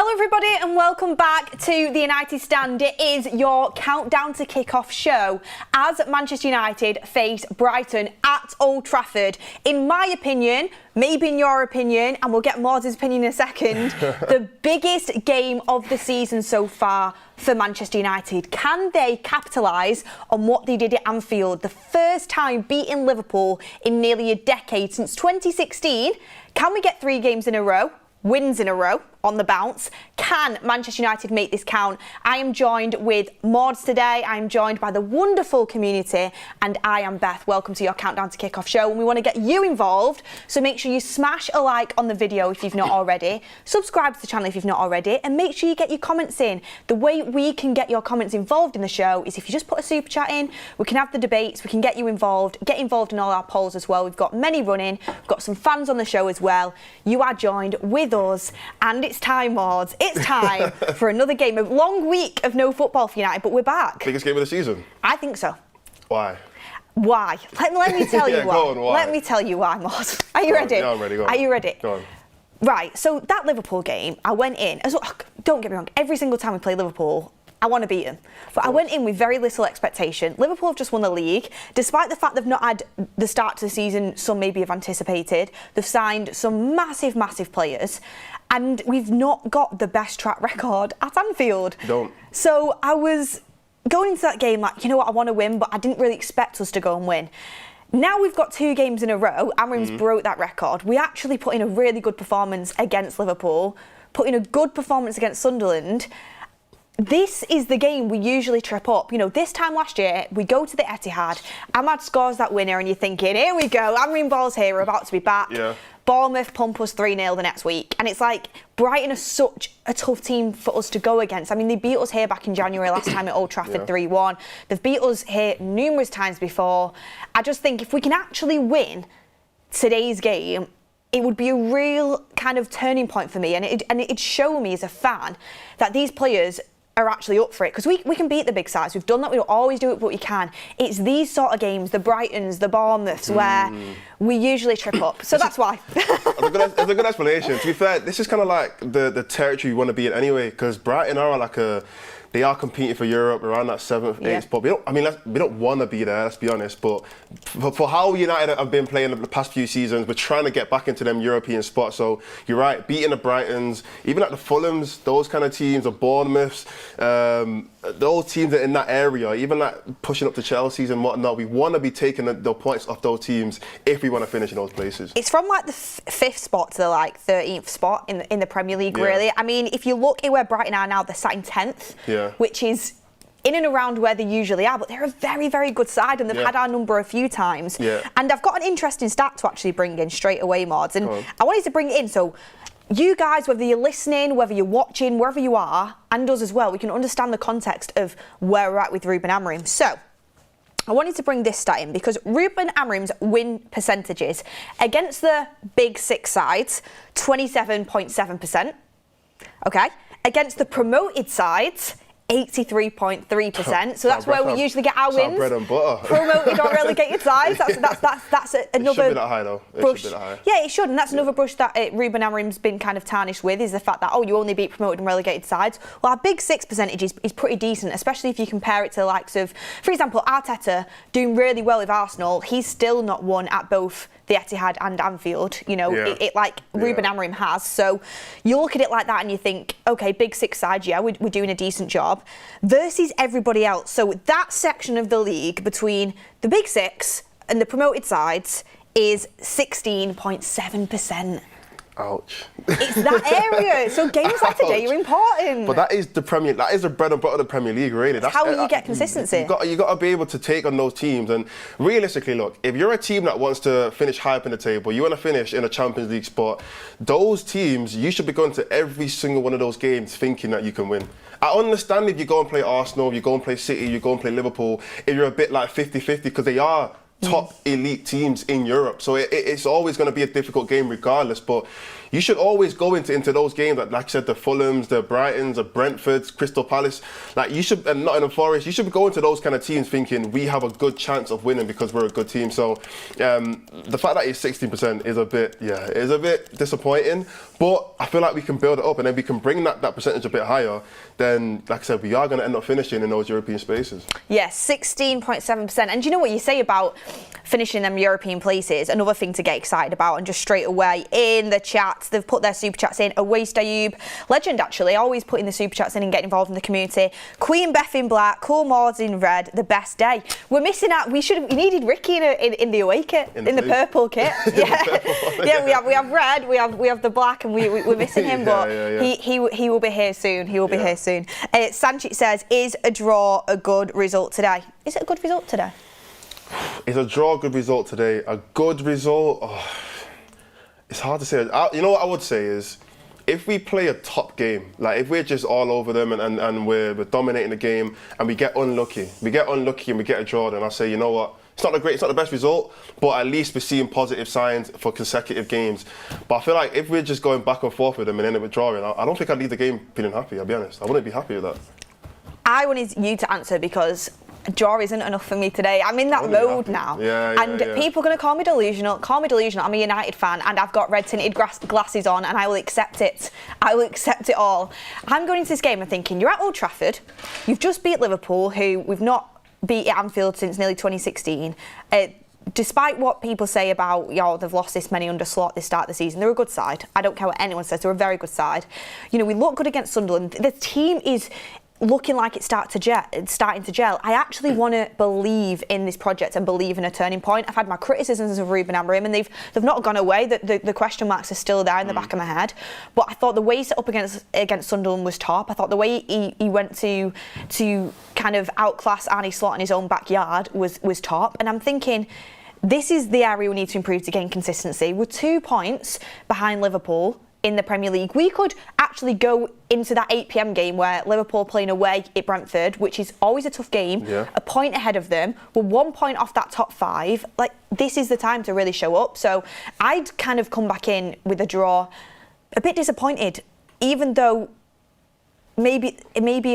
Hello everybody and welcome back to the United Stand. It is your countdown to kick-off show as Manchester United face Brighton at Old Trafford. In my opinion, maybe in your opinion, and we'll get Mordzs' opinion in a second, the biggest game of the season so far for Manchester United. Can they capitalise on what they did at Anfield? The first time beating Liverpool in nearly a decade since 2016. Can we get 3 games in a row? Wins in a row on the bounce? Can Manchester United make this count? I am joined with Mordzs today. I'm joined by the wonderful community, and I am Beth. Welcome to your Countdown to Kickoff show, and we want to get you involved, so make sure you smash a like on the video if you've not already, subscribe to the channel if you've not already, and make sure you get your comments in. The way we can get your comments involved in the show is if you just put a super chat in, we can have the debates, we can get you involved, get involved in all our polls as well. We've got many running, we've got some fans on the show as well. You are joined with us, and it's time, Mordzs. It's time for another game. A long week of no football for United, but we're back. Biggest game of the season? I think so. Why? Why? Let me tell you yeah, why. Go on, why. Let me tell you why, Mordzs. Are you ready? Yeah, I'm ready. Go on. Are you ready? Go on. Right, so that Liverpool game, I went in, don't get me wrong, every single time we play Liverpool, I want to beat them. But I went in with very little expectation. Liverpool have just won the league. Despite the fact they've not had the start to the season some maybe have anticipated, they've signed some massive, massive players, and we've not got the best track record at Anfield. Don't. So I was going into that game like, you know what, I want to win, but I didn't really expect us to go and win. Now we've got 2 games in a row. Amorim's broke that record. We actually put in a really good performance against Liverpool, put in a good performance against Sunderland. This is the game we usually trip up. You know, this time last year, we go to the Etihad, Ahmad scores that winner, and you're thinking, here we go, Amorim ball's here, we're about to be back. Yeah. Bournemouth pump us 3-0 the next week. And it's like, Brighton are such a tough team for us to go against. I mean, they beat us here back in January last time at Old Trafford 3-1. They've beat us here numerous times before. I just think if we can actually win today's game, it would be a real kind of turning point for me. And it'd show me as a fan that these players are actually up for it, because we can beat the big sides. We've done that. We don't always do it, but we can. It's these sort of games, the Brightons, the Bournemouths, where we usually trip up. So that's why. It's a good explanation. To be fair, this is kind of like the territory we want to be in anyway, because Brighton are like they are competing for Europe around that 7th, 8th spot. We don't want to be there, let's be honest. But for how United have been playing the past few seasons, we're trying to get back into them European spots. So you're right, beating the Brightons, even like the Fulhams, those kind of teams, the Bournemouths, those teams that are in that area, even like pushing up to Chelsea's and whatnot, we want to be taking the points off those teams if we want to finish in those places. It's from like the 5th spot to the like 13th spot in the Premier League, really. I mean, if you look at where Brighton are now, they're sat in 10th. Which is in and around where they usually are, but they're a very, very good side, and they've had our number a few times. And I've got an interesting stat to actually bring in straight away, Mordzs, and I wanted to bring it in so you guys, whether you're listening, whether you're watching, wherever you are, and us as well, we can understand the context of where we're at with Ruben Amorim. So I wanted to bring this stat in because Ruben Amorim's win percentages against the big 6 sides, 27.7%. Okay, against the promoted sides, 83.3%. So that's where we usually get our wins. Bread and butter. Promoted or relegated sides. That's another. It should be that high though. Brush. It should be that high. Yeah, it should, and that's another brush that Ruben Amorim's been kind of tarnished with, is the fact that you only beat promoted and relegated sides. Well, our big 6 percentage is pretty decent, especially if you compare it to the likes of, for example, Arteta doing really well with Arsenal. He's still not won at both the Etihad and Anfield, you know, Ruben Amorim has. So you look at it like that and you think, okay, big 6 sides, we're doing a decent job versus everybody else. So that section of the league between the big 6 and the promoted sides is 16.7%. Ouch. It's that area. So games like today are important. But that is the bread and butter of the Premier League, really. That's how you get consistency. You got to be able to take on those teams. And realistically, look, if you're a team that wants to finish high up in the table, you want to finish in a Champions League spot, those teams, you should be going to every single one of those games thinking that you can win. I understand if you go and play Arsenal, you go and play City, you go and play Liverpool, if you're a bit like 50-50, because they are top elite teams in Europe. So it's always going to be a difficult game regardless. But you should always go into those games, like I said, the Fulhams, the Brightons, the Brentfords, Crystal Palace, like you should, and Nottingham Forest, you should be going to those kind of teams thinking we have a good chance of winning because we're a good team. So the fact that it's 16% is a bit disappointing, but I feel like we can build it up and then we can bring that percentage a bit higher. Then, like I said, we are going to end up finishing in those European spaces. Yes, 16.7%. And do you know what you say about finishing them European places? Another thing to get excited about, and just straight away in the chats, they've put their super chats in. Awais Dayoub, legend actually, always putting the super chats in and getting involved in the community. Queen Beth in black, Cool Mordzs in red, the best day. We're missing out. We needed Ricky in the away kit, in the purple kit. Yeah, we have red, we have the black, and we're missing him, but he will be here soon. He will be here soon. Sanchit says, is a draw a good result today? Is it a good result today? Is a draw a good result today? A good result? Oh, it's hard to say. You know what I would say is, if we play a top game, like if we're just all over them and we're dominating the game and we get unlucky and we get a draw, then I'll say, you know what? It's not the best result, but at least we're seeing positive signs for consecutive games. But I feel like if we're just going back and forth with them and end up withdrawing, I don't think I'd leave the game feeling happy, I'll be honest. I wouldn't be happy with that. I wanted you to answer because a draw isn't enough for me today. I'm in that mode now. People are going to call me delusional. I'm a United fan and I've got red tinted glasses on and I will accept it. I will accept it all. I'm going into this game and thinking, you're at Old Trafford, you've just beat Liverpool, who we've not beat at Anfield since nearly 2016. Despite what people say about, they've lost this many under Slot this start of the season, they're a good side. I don't care what anyone says, they're a very good side. You know, we look good against Sunderland. The team is looking like it's starting to gel. I actually want to believe in this project and believe in a turning point. I've had my criticisms of Ruben Amorim and they've not gone away. The question marks are still there in the back of my head. But I thought the way he set up against Sunderland was top. I thought the way he went to kind of outclass Arne Slot in his own backyard was top. And I'm thinking, this is the area we need to improve to gain consistency. We're 2 points behind Liverpool in the Premier League. We could actually go into that 8 p.m. game where Liverpool playing away at Brentford, which is always a tough game, a point ahead of them. We're 1 point off that top 5. Like, this is the time to really show up. So I'd kind of come back in with a draw, a bit disappointed, even though maybe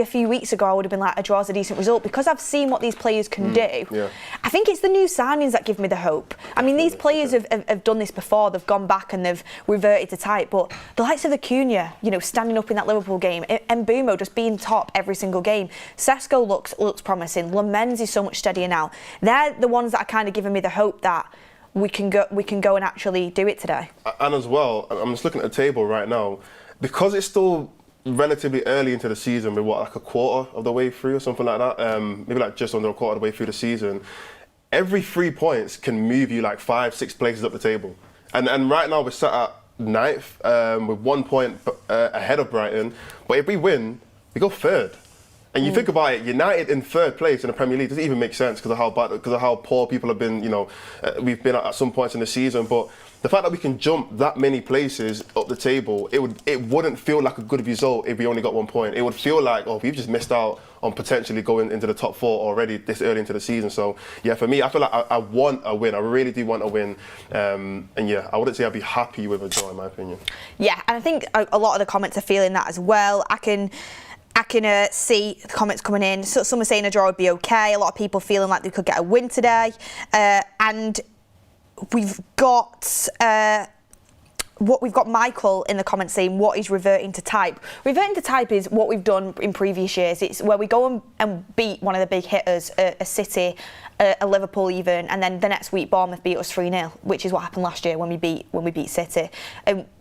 a few weeks ago I would have been like, a draw's a decent result, because I've seen what these players can do. I think it's the new signings that give me the hope. I mean, these players have done this before. They've gone back and they've reverted to type, but the likes of Acuna, standing up in that Liverpool game, Mbeumo just being top every single game. Sesko looks promising. Lamens is so much steadier now. They're the ones that are kind of giving me the hope that we can go and actually do it today. And as well, I'm just looking at the table right now, because it's still relatively early into the season, we're like a quarter of the way through or something like that, maybe like just under a quarter of the way through the season. Every 3 points can move you like 5-6 places up the table, and right now we're sat at 9th with 1 point ahead of Brighton, but if we win we go 3rd. And you think about it, United in 3rd place in the Premier League doesn't even make sense because of how poor people have been. We've been at some points in the season, but the fact that we can jump that many places up the table, it wouldn't feel like a good result if we only got 1 point. It would feel like, we've just missed out on potentially going into the top 4 already this early into the season. So yeah, for me, I feel like I want a win. I really do want a win. And yeah, I wouldn't say I'd be happy with a draw in my opinion. Yeah, and I think a lot of the comments are feeling that as well. I can see the comments coming in. So some are saying a draw would be okay. A lot of people feeling like they could get a win today. And we've got Michael in the comments saying, what is reverting to type? Reverting to type is what we've done in previous years. It's where we go and beat one of the big hitters, a City, a Liverpool even, and then the next week Bournemouth beat us 3-0, which is what happened last year when we beat City.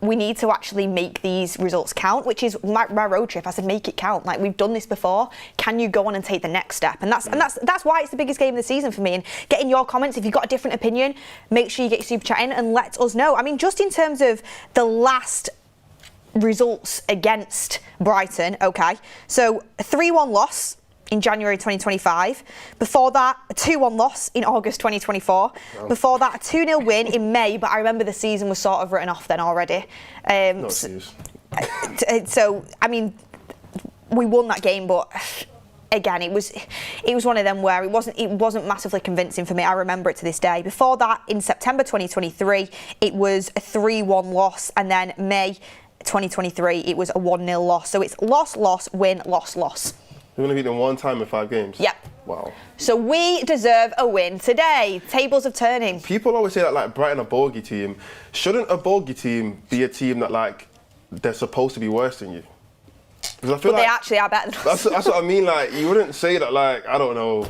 We need to actually make these results count, which is my road trip. I said, make it count. Like, we've done this before. Can you go on and take the next step? And that's why it's the biggest game of the season for me. And get in your comments if you've got a different opinion. Make sure you get your super chat in and let us know. I mean, just in terms of the last results against Brighton, okay, so a 3-1 loss in January 2025. Before that, a 2-1 loss in August 2024. Wow. Before that, a 2-0 win in May, but I remember the season was sort of written off then already. So, I mean, we won that game, but again, it was one of them where it wasn't massively convincing for me. I remember it to this day. Before that, in September 2023, it was a 3-1 loss, and then May 2023, it was a 1-0 loss. So it's loss, win, loss. We've only beaten them one time in 5 games? Yep. Wow. So we deserve a win today. Tables are turning. People always say that, like, Brighton a bogey team. Shouldn't a bogey team be a team that, like, they're supposed to be worse than you? Because I feel but they actually are better than us. That's what I mean. Like, you wouldn't say that, like, I don't know.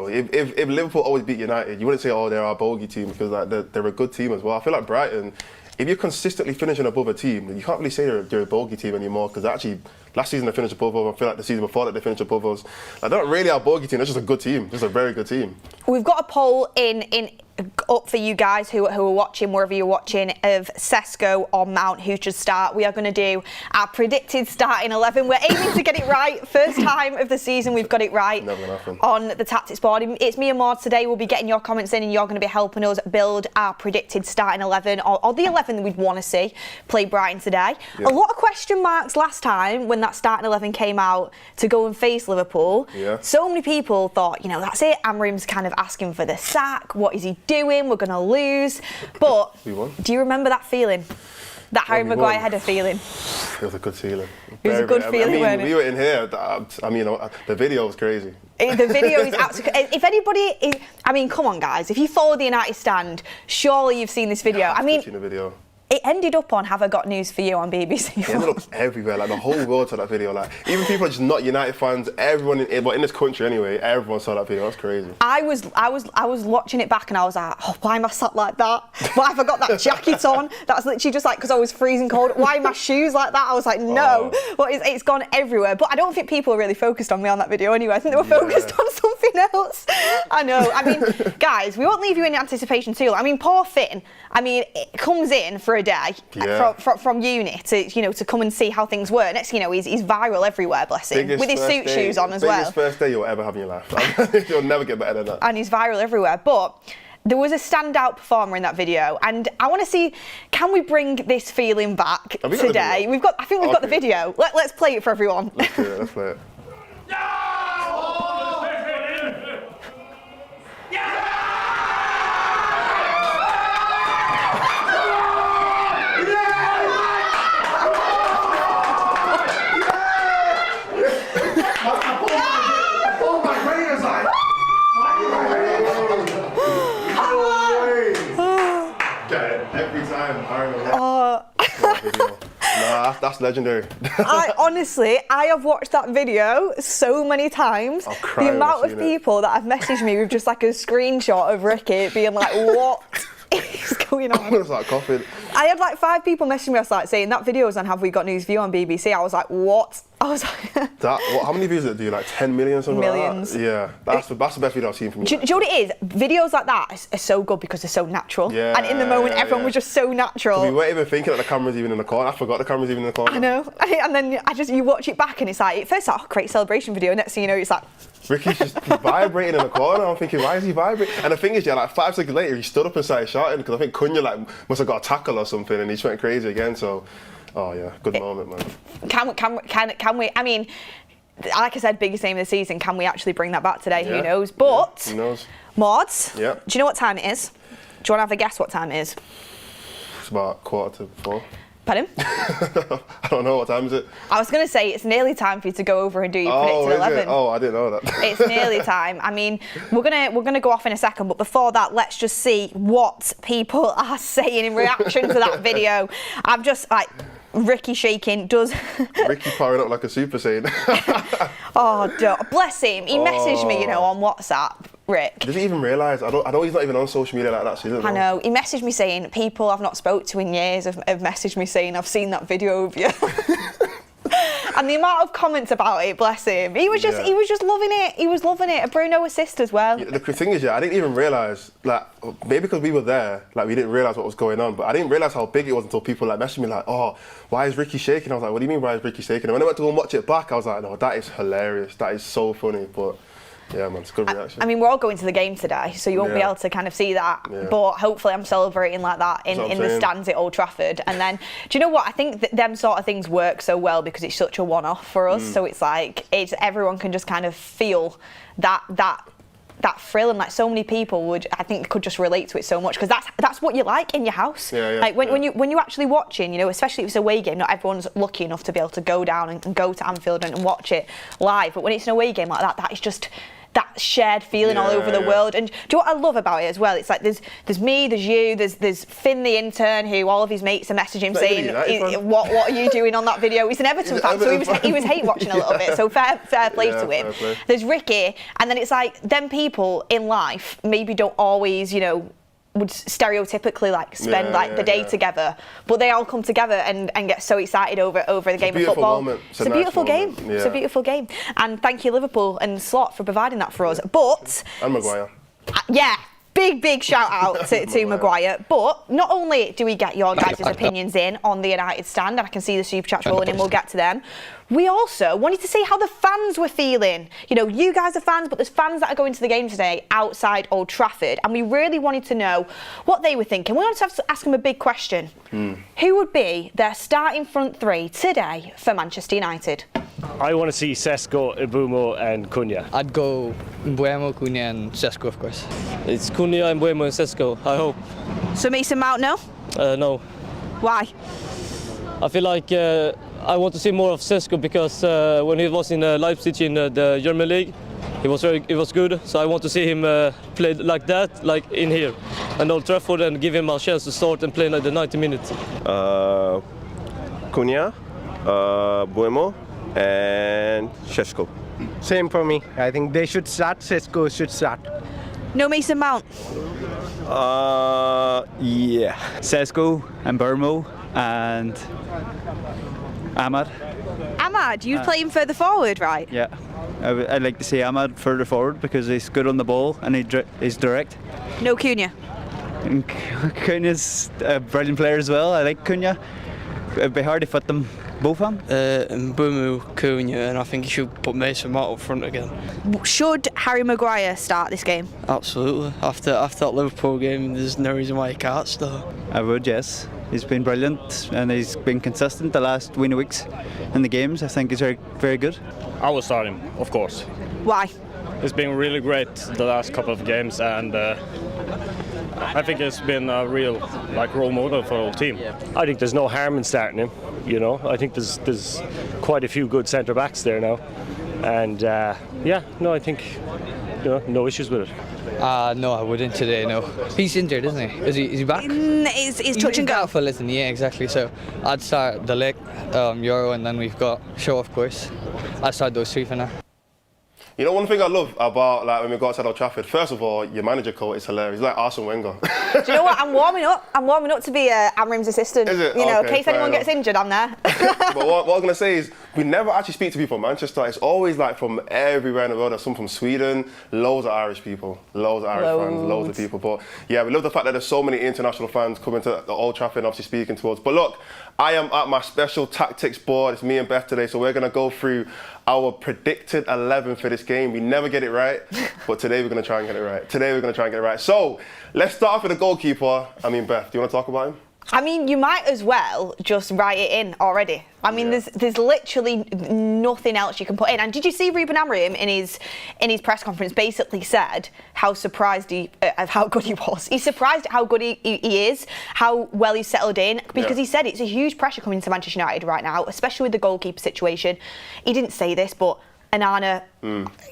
If Liverpool always beat United, you wouldn't say, oh, they're our bogey team, because like they're a good team as well. I feel like Brighton, if you're consistently finishing above a team, you can't really say they're a bogey team anymore, because actually last season they finished above us. I feel like the season before that they finished above us. Like, they're not really our bogey team. They're just a good team. Just a very good team. We've got a poll up for you guys who are watching, wherever you're watching, of Sesko or Mount who should start. We are going to do our predicted starting 11. We're aiming to get it right. First time of the season we've got it right. Never gonna happen. On the tactics board. It's me and Mordzs today. We'll be getting your comments in, and you're going to be helping us build our predicted starting 11, or the 11 that we'd want to see play Brighton today. Yeah. A lot of question marks last time when that starting 11 came out to go and face Liverpool. Yeah. So many people thought, that's it. Amorim's kind of asking for the sack. What is he doing? We're going to lose. But do you remember that feeling? That Harry Maguire had a feeling. It was a good feeling. It was a good feeling, wasn't it? We were in here. The video was crazy. The video is absolutely. If anybody, come on, guys. If you follow the United stand, surely you've seen this video. Yeah, I've seen the video. It ended up on Have I Got News For You on BBC. It ended up everywhere, like the whole world saw that video. Like, even people are just not United fans, everyone in this country anyway, everyone saw that video. That's crazy. I was watching it back and I was like, oh, why am I sat like that? Why have I got that jacket on? That's literally just like because I was freezing cold. Why are my shoes like that? I was like, no. But it's gone everywhere. But I don't think people are really focused on me on that video anyway. I think they were focused on something else. I know. Guys, we won't leave you in anticipation too long. Poor Finn. It comes in for a day from uni to come and see how things were. Next, he's viral everywhere, bless him, with his suit shoes on as well. Biggest first day you'll ever have in your life. You'll never get better than that. And he's viral everywhere. But there was a standout performer in that video, and I want to see, can we bring this feeling back today? I think we've got the video. Let's play it for everyone. Let's do it. Let's play it. That's legendary. I have watched that video so many times. The amount of people that have messaged me with just like a screenshot of Ricky being like, what is going on? I was like coughing. I had like 5 people messaging me saying that video was on Have We Got News For You on BBC. I was like, what? I was like... how many views did it do? Like 10 million or something Millions. like that? Yeah, that's the best video I've seen from you. Do you know what it is? Videos like that are so good because they're so natural. Yeah, and in the moment, everyone was just so natural. We weren't even thinking that the camera's even in the corner. I forgot the camera's even in the corner. I know. And then you watch it back and it's like, first like, great celebration video. Next thing you know, it's like... Ricky's just vibrating in the corner. I'm thinking, why is he vibrating? And the thing is, like 5 seconds later, he stood up and started shouting because I think Cunha must have got a tackle or something, and he just went crazy again. So, oh yeah, good moment, man. Can we? Like I said, biggest game of the season. Can we actually bring that back today? Yeah. Who knows? But who knows? Mordzs. Yeah. Do you know what time it is? Do you want to have a guess what time it is? It's about 3:45. Pardon? I don't know, what time is it? I was going to say it's nearly time for you to go over and do your predicted 11. It? Oh, I didn't know that. It's nearly time. We're gonna go off in a second, but before that, let's just see what people are saying in reaction to that video. I'm just like, Ricky shaking. Ricky powering up like a Super Saiyan. Oh, bless him. He messaged me, on WhatsApp. Rick. Did he even realise? I know he's not even on social media like that, so he doesn't know. I know. He messaged me saying, people I've not spoke to in years have messaged me saying, I've seen that video of you. And the amount of comments about it, bless him. He was just loving it. He was loving it. A Bruno assist as well. Yeah, the thing is, I didn't even realise, maybe because we were there, we didn't realise what was going on, but I didn't realise how big it was until people messaged me oh, why is Ricky shaking? I was like, what do you mean why is Ricky shaking? And when I went to go and watch it back, I was like, no, that is hilarious. That is so funny. But Yeah, man, it's a good reaction. I mean, we're all going to the game today, so you won't be able to kind of see that. Yeah. But hopefully I'm celebrating like that in the stands at Old Trafford. And then, do you know what? I think them sort of things work so well because it's such a one-off for us. So it's like, everyone can just kind of feel that thrill, and like so many people could just relate to it so much, because that's what you like in your house. Like when you're actually watching, you know, especially if it's a away game, not everyone's lucky enough to be able to go down and go to Anfield and watch it live. But when it's an away game like that is just that shared feeling all over the world. And do you know what I love about it as well? It's like there's me, there's you, there's Finn the intern, who all of his mates are messaging him saying, what are you doing on that video? He's an Everton fan, so he was hate watching a little bit, so fair play to him. There's Ricky, and then it's like them people in life maybe don't always, you know, would stereotypically like spend the day together, but they all come together and get so excited over the game of football. It's a beautiful game. It's a beautiful game, and thank you Liverpool and Slot for providing that for us. But and Maguire. Big shout out to Maguire. But not only do we get your guys' opinions in on the United stand, and I can see the super chats rolling in, we'll get to them. We also wanted to see how the fans were feeling. You know, you guys are fans, but there's fans that are going to the game today outside Old Trafford, and we really wanted to know what they were thinking. We wanted to ask them a big question. Who would be their starting front three today for Manchester United? I want to see Sesko, Mbeumo and Cunha. I'd go Mbeumo, Cunha and Sesko, of course. It's Cunha, Mbeumo and Sesko, I hope. So Mason Mount, no? No. Why? I feel like I want to see more of Sesko because when he was in Leipzig in the German league, it was good. So I want to see him play like that, like in here, and Old Trafford, and give him a chance to start and play like the 90 minutes. Cunha, Mbeumo, and Sesko. Same for me. I think they should start. Sesko should start. No Mason Mount? Yeah. Sesko and Mbeumo and Ahmad. Ahmad, you play him further forward, right? Yeah. I'd like to see Ahmad further forward because he's good on the ball and he's direct. No Cunha? And Cunha's a brilliant player as well. I like Cunha. It'd be hard to fit them both on. Mbeumo, Cunha, and I think you should put Mason Mount up front again. Should Harry Maguire start this game? Absolutely. After that Liverpool game, there's no reason why he can't start. I would, yes. He's been brilliant and he's been consistent the last weeks in the games. I think he's very, very good. I will start him, of course. Why? It's been really great the last couple of games, and I think it's been a real role model for the whole team. I think there's no harm in starting him. You know, I think there's quite a few good centre backs there now, and I think no issues with it. No, I wouldn't today. No, he's injured, isn't he? Is he back? He's touch and go. For listen, yeah, exactly. So I'd start De Ligt, Euro, and then we've got Shaw, of course. I'd start those three for now. You know, one thing I love about when we go outside Old Trafford, first of all, your manager coat is hilarious. He's like Arsene Wenger. Do you know what? I'm warming up to be Amorim's assistant. Is it? You know, Okay, in case anyone gets injured, I'm there. But what I'm going to say is, we never actually speak to people from Manchester. It's always like from everywhere in the world. There's some from Sweden, loads of Irish people, loads of Irish fans, loads of people. But yeah, we love the fact that there's so many international fans coming to the Old Trafford and obviously speaking to us. But look, I am at my special tactics board. It's me and Beth today, so we're going to go through our predicted 11 for this game. We never get it right, but today we're going to try and get it right. So let's start off with the goalkeeper. I mean, Beth, do you want to talk about him? I mean, you might as well just write it in already. I mean, there's literally nothing else you can put in. And did you see Ruben Amorim in his press conference basically said how surprised of how good he was? He's surprised at how good he is, how well he's settled in, because he said it's a huge pressure coming to Manchester United right now, especially with the goalkeeper situation. He didn't say this, but Anana,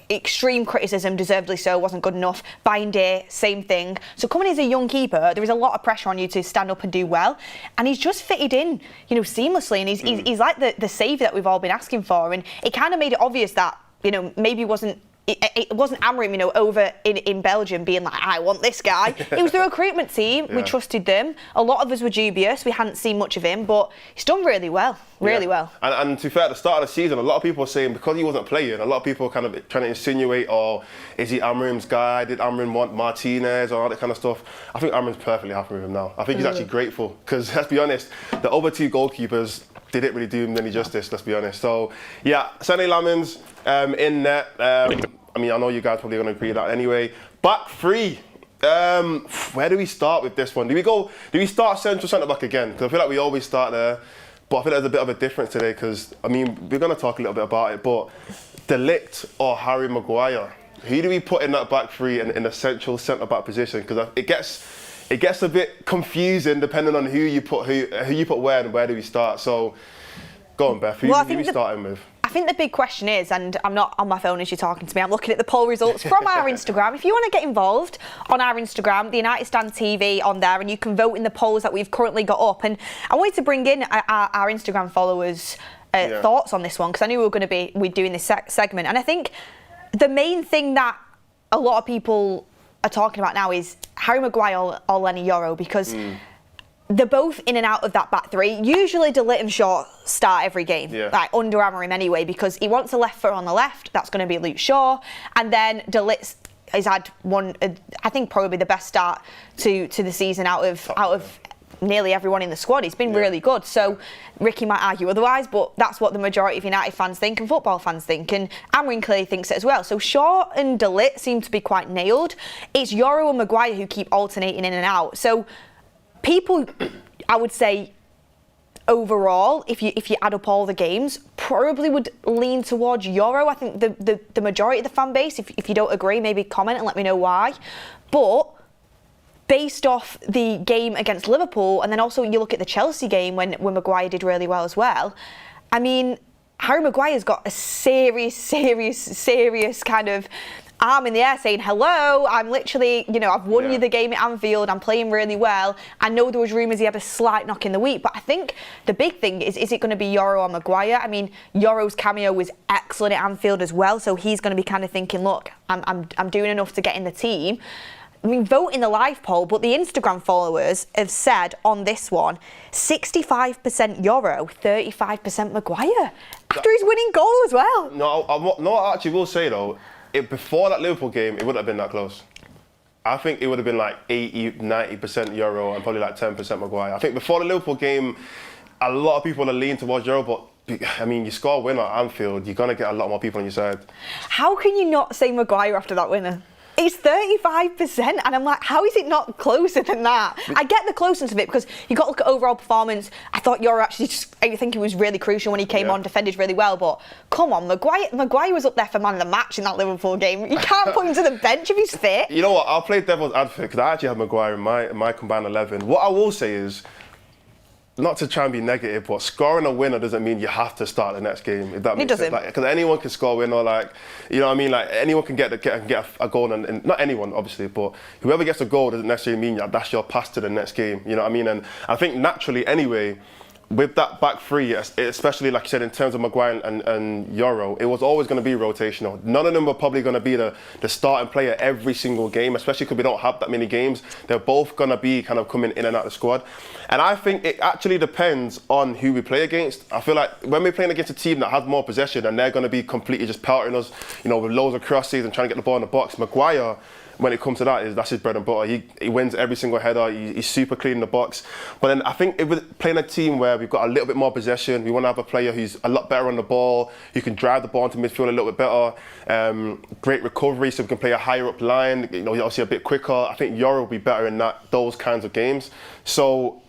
extreme criticism, deservedly so, wasn't good enough. Binday, same thing. So coming as a young keeper, there is a lot of pressure on you to stand up and do well. And he's just fitted in, you know, seamlessly. And he's like the saviour that we've all been asking for. And it kind of made it obvious that, you know, maybe it wasn't Amorim, you know, over in Belgium being like, I want this guy. It was the recruitment team. We trusted them. A lot of us were dubious. We hadn't seen much of him, but he's done really well. Really well. And to be fair, at the start of the season, a lot of people were saying because he wasn't playing, a lot of people were kind of trying to insinuate, is he Amorim's guy? Did Amorim want Martinez or all that kind of stuff? I think Amorim's perfectly happy with him now. I think he's actually grateful because, let's be honest, the other two goalkeepers, they didn't really do him any justice, let's be honest. So, yeah, Sonny Lamins in net. I mean, I know you guys probably going to agree with that anyway. Back three. Where do we start with this one? Do we start central centre-back again? Because I feel like we always start there. But I feel like there's a bit of a difference today because, I mean, we're going to talk a little bit about it, but De Ligt or Harry Maguire? Who do we put in that back three in a central centre-back position? Because it gets a bit confusing depending on who you put where and where do we start. So, go on, Beth. Who are we starting with? I think the big question is, and I'm not on my phone as you're talking to me, I'm looking at the poll results from our Instagram. If you want to get involved on our Instagram, the United Stand TV on there, and you can vote in the polls that we've currently got up. And I wanted to bring in our Instagram followers' thoughts on this one, because I knew we're doing this segment. And I think the main thing that a lot of people are talking about now is Harry Maguire or Lenny Yoro, because they're both in and out of that back three. Usually De Ligt and Shaw start every game, like under Amorim anyway, because he wants a left foot on the left. That's going to be Luke Shaw. And then De Ligt has had one, I think probably the best start to the season out of nearly everyone in the squad. He's been really good. So Ricky might argue otherwise, but that's what the majority of United fans think and football fans think. And Amorim clearly thinks it as well. So Shaw and De Ligt seem to be quite nailed. It's Yoro and Maguire who keep alternating in and out. So people, I would say, overall, if you add up all the games, probably would lean towards Yoro. I think the majority of the fan base, if you don't agree, maybe comment and let me know why. But based off the game against Liverpool, and then also you look at the Chelsea game when Maguire did really well as well, I mean, Harry Maguire's got a serious kind of arm in the air saying, hello, I'm literally, I've won you the game at Anfield, I'm playing really well. I know there was rumours he had a slight knock in the week, but I think the big thing is it going to be Yoro or Maguire? I mean, Yoro's cameo was excellent at Anfield as well, so he's going to be kind of thinking, look, I'm doing enough to get in the team. I mean, vote in the live poll, but the Instagram followers have said on this one, 65% Yoro, 35% Maguire, after his winning goal as well. I actually will say though, before that Liverpool game, it wouldn't have been that close. I think it would have been like 80, 90% Yoro and probably like 10% Maguire. I think before the Liverpool game, a lot of people are leaning towards Yoro, but I mean, you score a winner at Anfield, you're going to get a lot more people on your side. How can you not say Maguire after that winner? It's 35%, and I'm like, how is it not closer than that? I get the closeness of it because you got to look at overall performance. I thought Yoro actually, I think he was really crucial when he came on, defended really well. But come on, Maguire was up there for man of the match in that Liverpool game. You can't put him to the bench if he's fit. You know what? I'll play devil's advocate because I actually have Maguire in my combined 11. What I will say is, not to try and be negative, but scoring a winner doesn't mean you have to start the next game. If that makes sense, because anyone can score a winner, you know what I mean. Like anyone can get a goal, and not anyone obviously, but whoever gets a goal doesn't necessarily mean that's your pass to the next game. You know what I mean? And I think naturally, anyway, with that back three, especially like you said in terms of Maguire and Yoro, it was always going to be rotational. None of them were probably going to be the starting player every single game, especially because we don't have that many games. They're both going to be kind of coming in and out of the squad. And I think it actually depends on who we play against. I feel like when we're playing against a team that has more possession and they're going to be completely just pelting us, with loads of crosses and trying to get the ball in the box, Maguire, when it comes to that's his bread and butter. He wins every single header. He's super clean in the box. But then I think if we're playing a team where we've got a little bit more possession, we want to have a player who's a lot better on the ball, who can drive the ball into midfield a little bit better, great recovery, so we can play a higher up line, obviously a bit quicker. I think Yoro will be better in those kinds of games. So,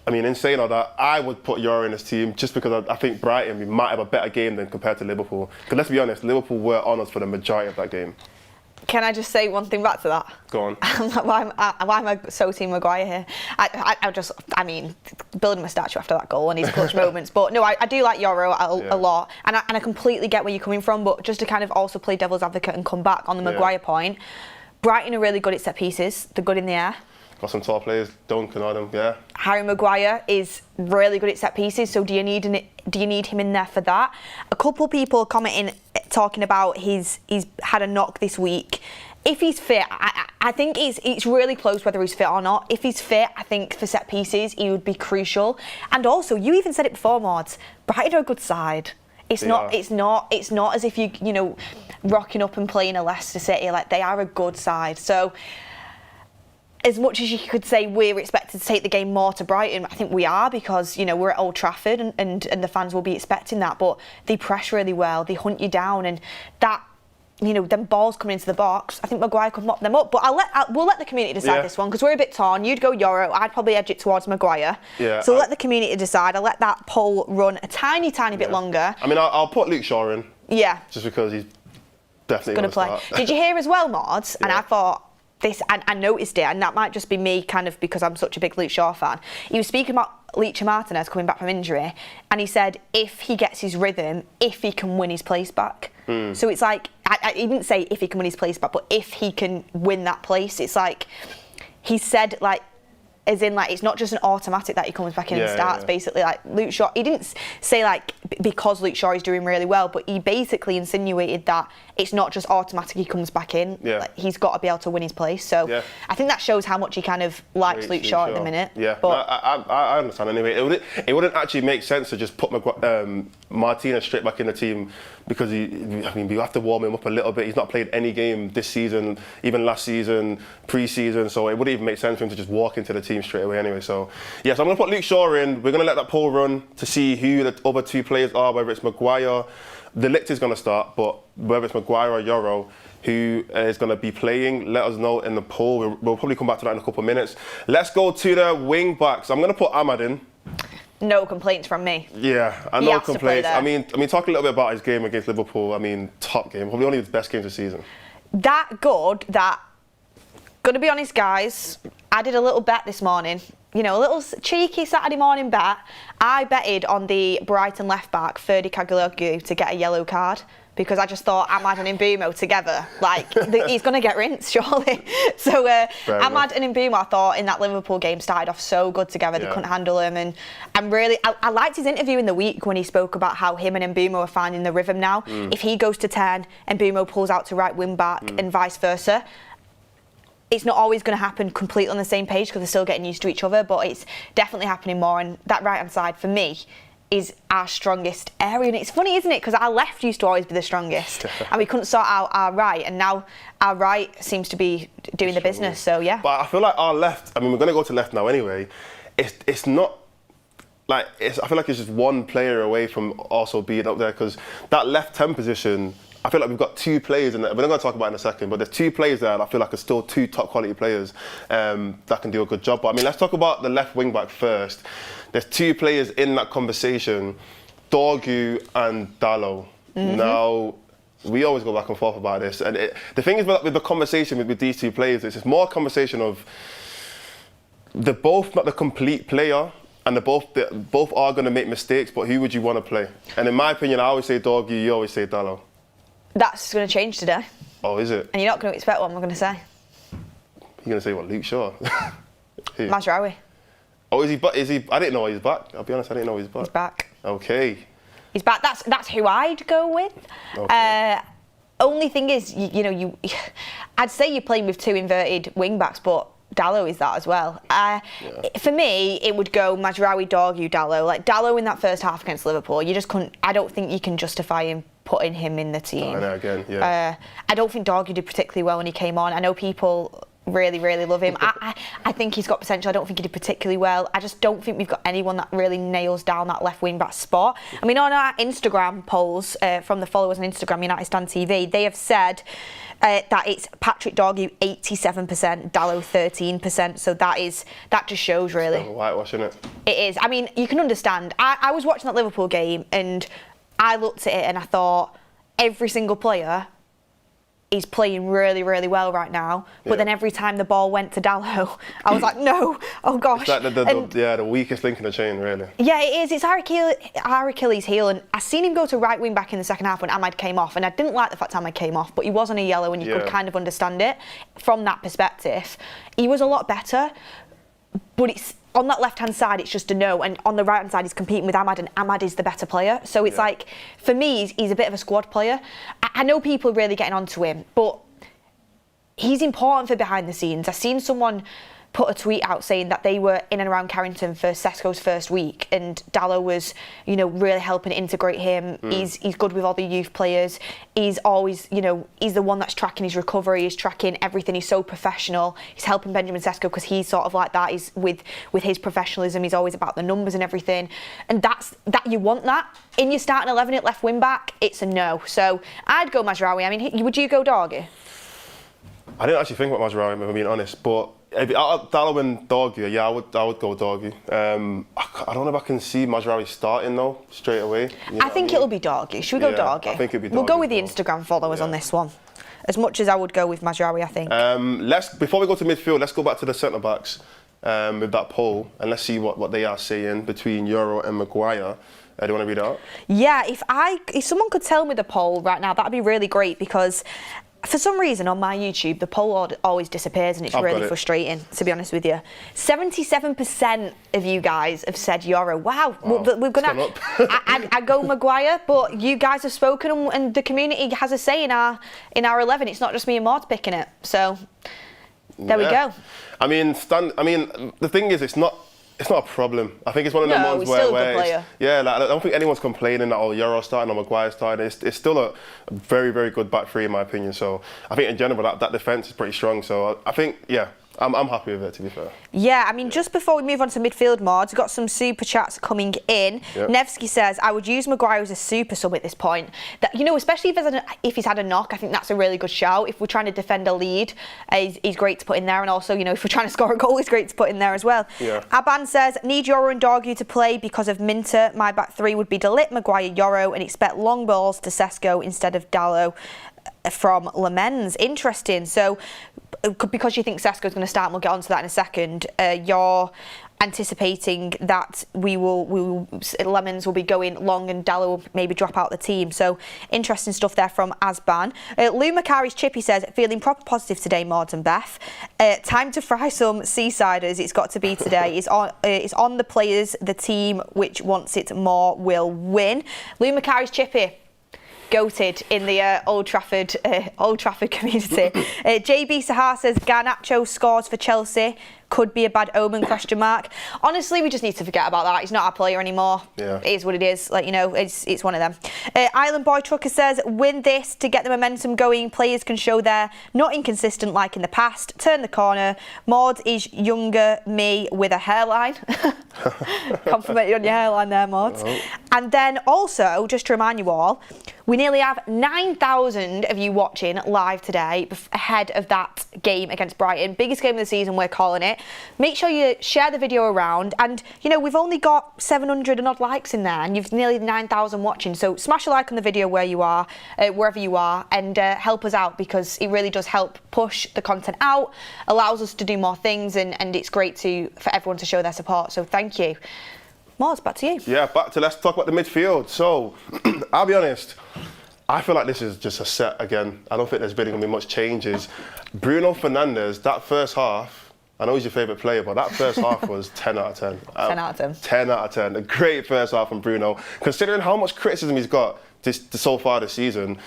I mean, in saying all that, I would put Yoro in this team just because I think Brighton, we might have a better game than compared to Liverpool. Because let's be honest, Liverpool were on us for the majority of that game. Can I just say one thing back to that? Go on. Why am I so team Maguire here? I mean, building my statue after that goal and his clutch moments. But no, I do like Yoro a lot. And I completely get where you're coming from. But just to kind of also play devil's advocate and come back on the Maguire point, Brighton are really good at set pieces. They're good in the air. Got some top players, Duncan, Adam, yeah. Harry Maguire is really good at set pieces, so do you need him in there for that? A couple of people are commenting, talking about he's had a knock this week. If he's fit, I think it's really close whether he's fit or not. If he's fit, I think for set pieces he would be crucial. And also, you even said it before, Mordzs, Brighton are a good side. It's not as if you rocking up and playing a Leicester City. Like, they are a good side. So, as much as you could say we're expected to take the game more to Brighton, I think we are, because we're at Old Trafford and the fans will be expecting that. But they press really well, they hunt you down, and that them balls coming into the box, I think Maguire could mop them up. But we'll let the community decide this one, because we're a bit torn. You'd go Euro, I'd probably edge it towards Maguire. Yeah. So let the community decide. I'll let that poll run a tiny bit longer. I mean, I'll put Luke Shaw in. Yeah. Just because he's definitely going to play. Did you hear as well, Mordzs? And I thought this, and I noticed it, and that might just be me kind of because I'm such a big Luke Shaw fan. He was speaking about Martinez coming back from injury, and he said if he gets his rhythm, if he can win his place back. So it's like, he didn't say if he can win his place back, but if he can win that place, it's like, he said like, as in like, it's not just an automatic that he comes back in and starts. Basically, like Luke Shaw, he didn't say like because Luke Shaw is doing really well, but he basically insinuated that it's not just automatic he comes back in. Like, he's got to be able to win his place. So I think that shows how much he kind of likes Luke Shaw at the minute. Yeah, but I understand anyway. It wouldn't actually make sense to just put Martinez straight back in the team, because you have to warm him up a little bit. He's not played any game this season, even last season, pre-season, so it wouldn't even make sense for him to just walk into the team straight away anyway. So yeah, so I'm going to put Luke Shaw in. We're going to let that poll run to see who the other two players are, whether it's Maguire. De Ligt is going to start, but whether it's Maguire or Euro who is going to be playing, let us know in the poll. We'll probably come back to that in a couple of minutes. Let's go to the wing backs. I'm going to put Ahmad in. No complaints from me. Yeah, no complaints. I mean, talk a little bit about his game against Liverpool. I mean, top game, probably one of his best games this season. That good that, gonna be honest, guys, I did a little bet this morning. A little cheeky Saturday morning bet. I betted on the Brighton left back, Ferdy Kagalogu, to get a yellow card, because I just thought Ahmad and Mbeumo together, like, he's going to get rinsed, surely. So Ahmad and Mbeumo, I thought, in that Liverpool game started off so good together. They couldn't handle him. And I liked his interview in the week when he spoke about how him and Mbeumo are finding the rhythm now. If he goes to 10, Mbeumo pulls out to right wing back and vice versa. It's not always going to happen completely on the same page, because they're still getting used to each other, but it's definitely happening more. And that right-hand side, for me, is our strongest area. And it's funny, isn't it? Because our left used to always be the strongest, and we couldn't sort out our right, and now our right seems to be doing the business. So yeah. But I feel like our left, I mean, we're going to go to left now anyway. It's not like, I feel like it's just one player away from also being up there, because that left 10 position, I feel like we've got two players in there. We're not going to talk about it in a second, but there's two players there, and I feel like there's still two top quality players that can do a good job. But I mean, let's talk about the left wing back first. There's two players in that conversation, Dorgu and Dalot. Now, we always go back and forth about this, and the thing is with the conversation with these two players, it's more a conversation of they're both not the complete player, and they both are going to make mistakes, but who would you want to play? And in my opinion, I always say Dorgu, you always say Dalot. That's going to change today. Oh, is it? And you're not going to expect what I'm going to say. You're going to say what, Luke Shaw? Mazraoui. Oh, is he back? I didn't know he's back. I'll be honest, I didn't know he's back. He's back. Okay. He's back. That's who I'd go with. Okay. Only thing is, I'd say you're playing with two inverted wing backs, but Dalot is that as well. For me, it would go Mazraoui, Dorgu, Dalot. Like Dalot in that first half against Liverpool, you just couldn't. I don't think you can justify him putting him in the team. I know, again, yeah. I don't think Dorgu did particularly well when he came on. I know people really, really love him. I think he's got potential. I don't think he did particularly well. I just don't think we've got anyone that really nails down that left wing back spot. I mean, on our Instagram polls from the followers on Instagram, United Stand TV, they have said that it's Patrick Dorgu 87%, Dalot 13%. So that just shows really. It's whitewashing it. It is. I mean, you can understand. I was watching that Liverpool game and I looked at it and I thought every single player is playing really, really well right now. But then every time the ball went to Dalot, I was like, no, oh gosh. It's like the weakest link in the chain, really. Yeah, it is. It's our Achilles heel. And I seen him go to right wing back in the second half when Ahmad came off. And I didn't like the fact Ahmad came off, but he was on a yellow and you could kind of understand it from that perspective. He was a lot better, but it's on that left-hand side, it's just a no, and on the right-hand side, he's competing with Ahmad, and Ahmad is the better player. So it's like, for me, he's a bit of a squad player. I know people are really getting onto him, but he's important for behind the scenes. I've seen someone put a tweet out saying that they were in and around Carrington for Sesko's first week, and Dalot was, really helping integrate him. He's good with all the youth players. He's always, he's the one that's tracking his recovery. He's tracking everything. He's so professional. He's helping Benjamin Sesko because he's sort of like that. He's with his professionalism. He's always about the numbers and everything. And that you want that in your starting 11 at left wing back, it's a no. So I'd go Mazraoui. I mean, would you go Dorgu? I didn't actually think about Maguire, if I'm being honest, but Dallow and Dorgu, yeah, I would go Dorgu. I don't know if I can see Mazraoui starting though straight away. I think it'll be Dorgu. Should we go Dorgu? I think it'll be Dorgu. We'll go with the Instagram followers on this one. As much as I would go with Mazraoui, I think. Before we go to midfield, let's go back to the centre backs with that poll, and let's see what they are saying between Euro and Maguire. Do you want to read it out? Yeah, if someone could tell me the poll right now, that'd be really great, because for some reason on my YouTube, the poll always disappears and it's really frustrating, to be honest with you. 77% of you guys have said Euro. Wow. We're gonna. I go Maguire, but you guys have spoken and the community has a say in our 11. It's not just me and Mordzs picking it. So there we go. I mean, the thing is, it's not a problem. I think it's one of them ones where I don't think anyone's complaining that Euro starting or Maguire starting. It's still a very, very good back three in my opinion. So I think in general that defence is pretty strong. So I think I'm happy with it, to be fair. Yeah, I mean, just before we move on to midfield, Mordzs, we've got some super chats coming in. Yep. Nevsky says, I would use Maguire as a super sub at this point. That, you know, especially if he's had a knock, I think that's a really good shout. If we're trying to defend a lead, he's great to put in there. And also, you know, if we're trying to score a goal, he's great to put in there as well. Yeah. Aban says, need Euro and Dorgu to play because of Minter. My back three would be De Ligt, Maguire, Euro, and expect long balls to Sesko instead of Dallow from Lamens. Interesting. So, because you think Sesko's going to start, and we'll get onto that in a second, you're anticipating that Lemons will be going long and Dallow will maybe drop out the team. So interesting stuff there from Asban. Lou Macari's Chippy says, feeling proper positive today, Mordzs and Beth. Time to fry some Seasiders. It's got to be today. It's on the players. The team which wants it more will win. Lou Macari's Chippy. Goated in the Old Trafford community. JB Sahar says Garnacho scores for Chelsea. Could be a bad omen, ? Honestly, we just need to forget about that. He's not our player anymore. Yeah. It is what it is. Like, you know, it's one of them. Island Boy Trucker says, win this to get the momentum going. Players can show they're not inconsistent like in the past. Turn the corner. Mordzs is younger me with a hairline. Complimented on your hairline there, Mordzs. Oh. And then also, just to remind you all, we nearly have 9,000 of you watching live today ahead of that game against Brighton. Biggest game of the season, we're calling it. Make sure you share the video around, and you know, we've only got 700 and odd likes in there and you've nearly 9,000 watching, so smash a like on the video where you are, wherever you are, and help us out, because it really does help push the content out, allows us to do more things, and it's great for everyone to show their support, so thank you. Mordzs, back to you. Yeah, let's talk about the midfield. So I'll be honest, I feel like this is just a set again. I don't think there's really going to be much changes. Bruno Fernandes, that first half, I know he's your favourite player, but that first half was 10 out of 10. 10 out of 10. 10 out of 10. A great first half from Bruno. Considering how much criticism he's got so far this season,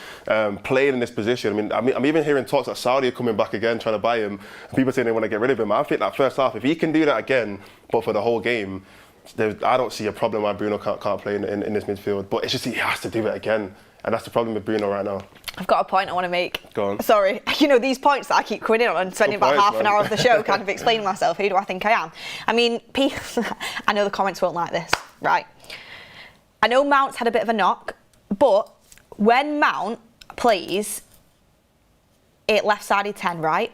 playing in this position. I mean, I'm even hearing talks that Saudi are coming back again, trying to buy him. And people saying they want to get rid of him. I think that first half, if he can do that again, but for the whole game, I don't see a problem why Bruno can't play in this midfield. But it's just he has to do it again. And that's the problem with Bruno right now. I've got a point I want to make. Go on. Sorry. You know, these points that I keep coming in on and spending about half an hour of the show kind of explaining myself. Who do I think I am? I mean, I know the comments won't like this, right? I know Mount's had a bit of a knock, but when Mount plays at left-sided 10, right,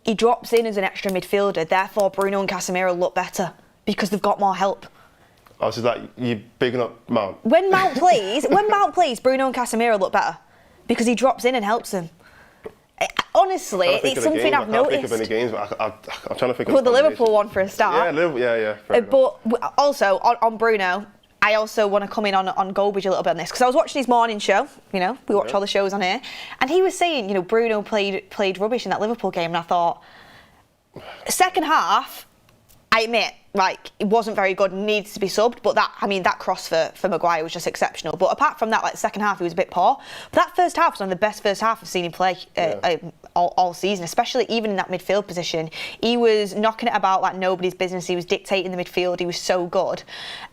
he drops in as an extra midfielder. Therefore, Bruno and Casemiro look better because they've got more help. Oh, so is that you bigging up Mount? When Mount plays, Bruno and Casemiro look better because he drops in and helps them. Honestly, it's something I've noticed. I can't think of any games, but I'm trying to think of. Well, the Liverpool one for a start. Yeah. But also on Bruno, I also want to come in on Goldbridge a little bit on this, because I was watching his morning show. You know, we watch all the shows on here, and he was saying, you know, Bruno played rubbish in that Liverpool game, and I thought, second half, I admit, like, it wasn't very good, needs to be subbed, but that cross for Maguire was just exceptional. But apart from that, like, the second half, he was a bit poor. But that first half was one of the best first half I've seen him play all season, especially even in that midfield position. He was knocking it about like nobody's business. He was dictating the midfield. He was so good.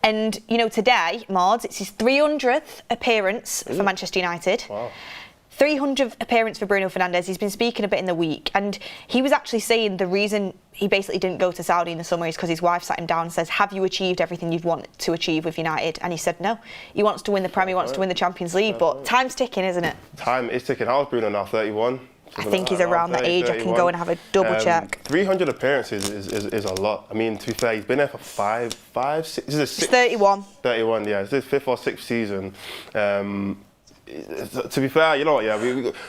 And, you know, today, Mordzs, it's his 300th appearance for Manchester United. Wow. 300th appearance for Bruno Fernandes. He's been speaking a bit in the week, and he was actually saying the reason he basically didn't go to Saudi in the summer is because his wife sat him down and says, have you achieved everything you'd want to achieve with United? And he said no. He wants to win the Premier, he wants to win the Champions League, but time's ticking, isn't it? Time is ticking. How's Bruno now? 31? I think he's around that age. 31. I can go and have a double check. 300 appearances is a lot. I mean, to be fair, he's been there for five, six. This is his sixth, 31. 31, yeah. It's his 5th or 6th season. To be fair, you know what, yeah,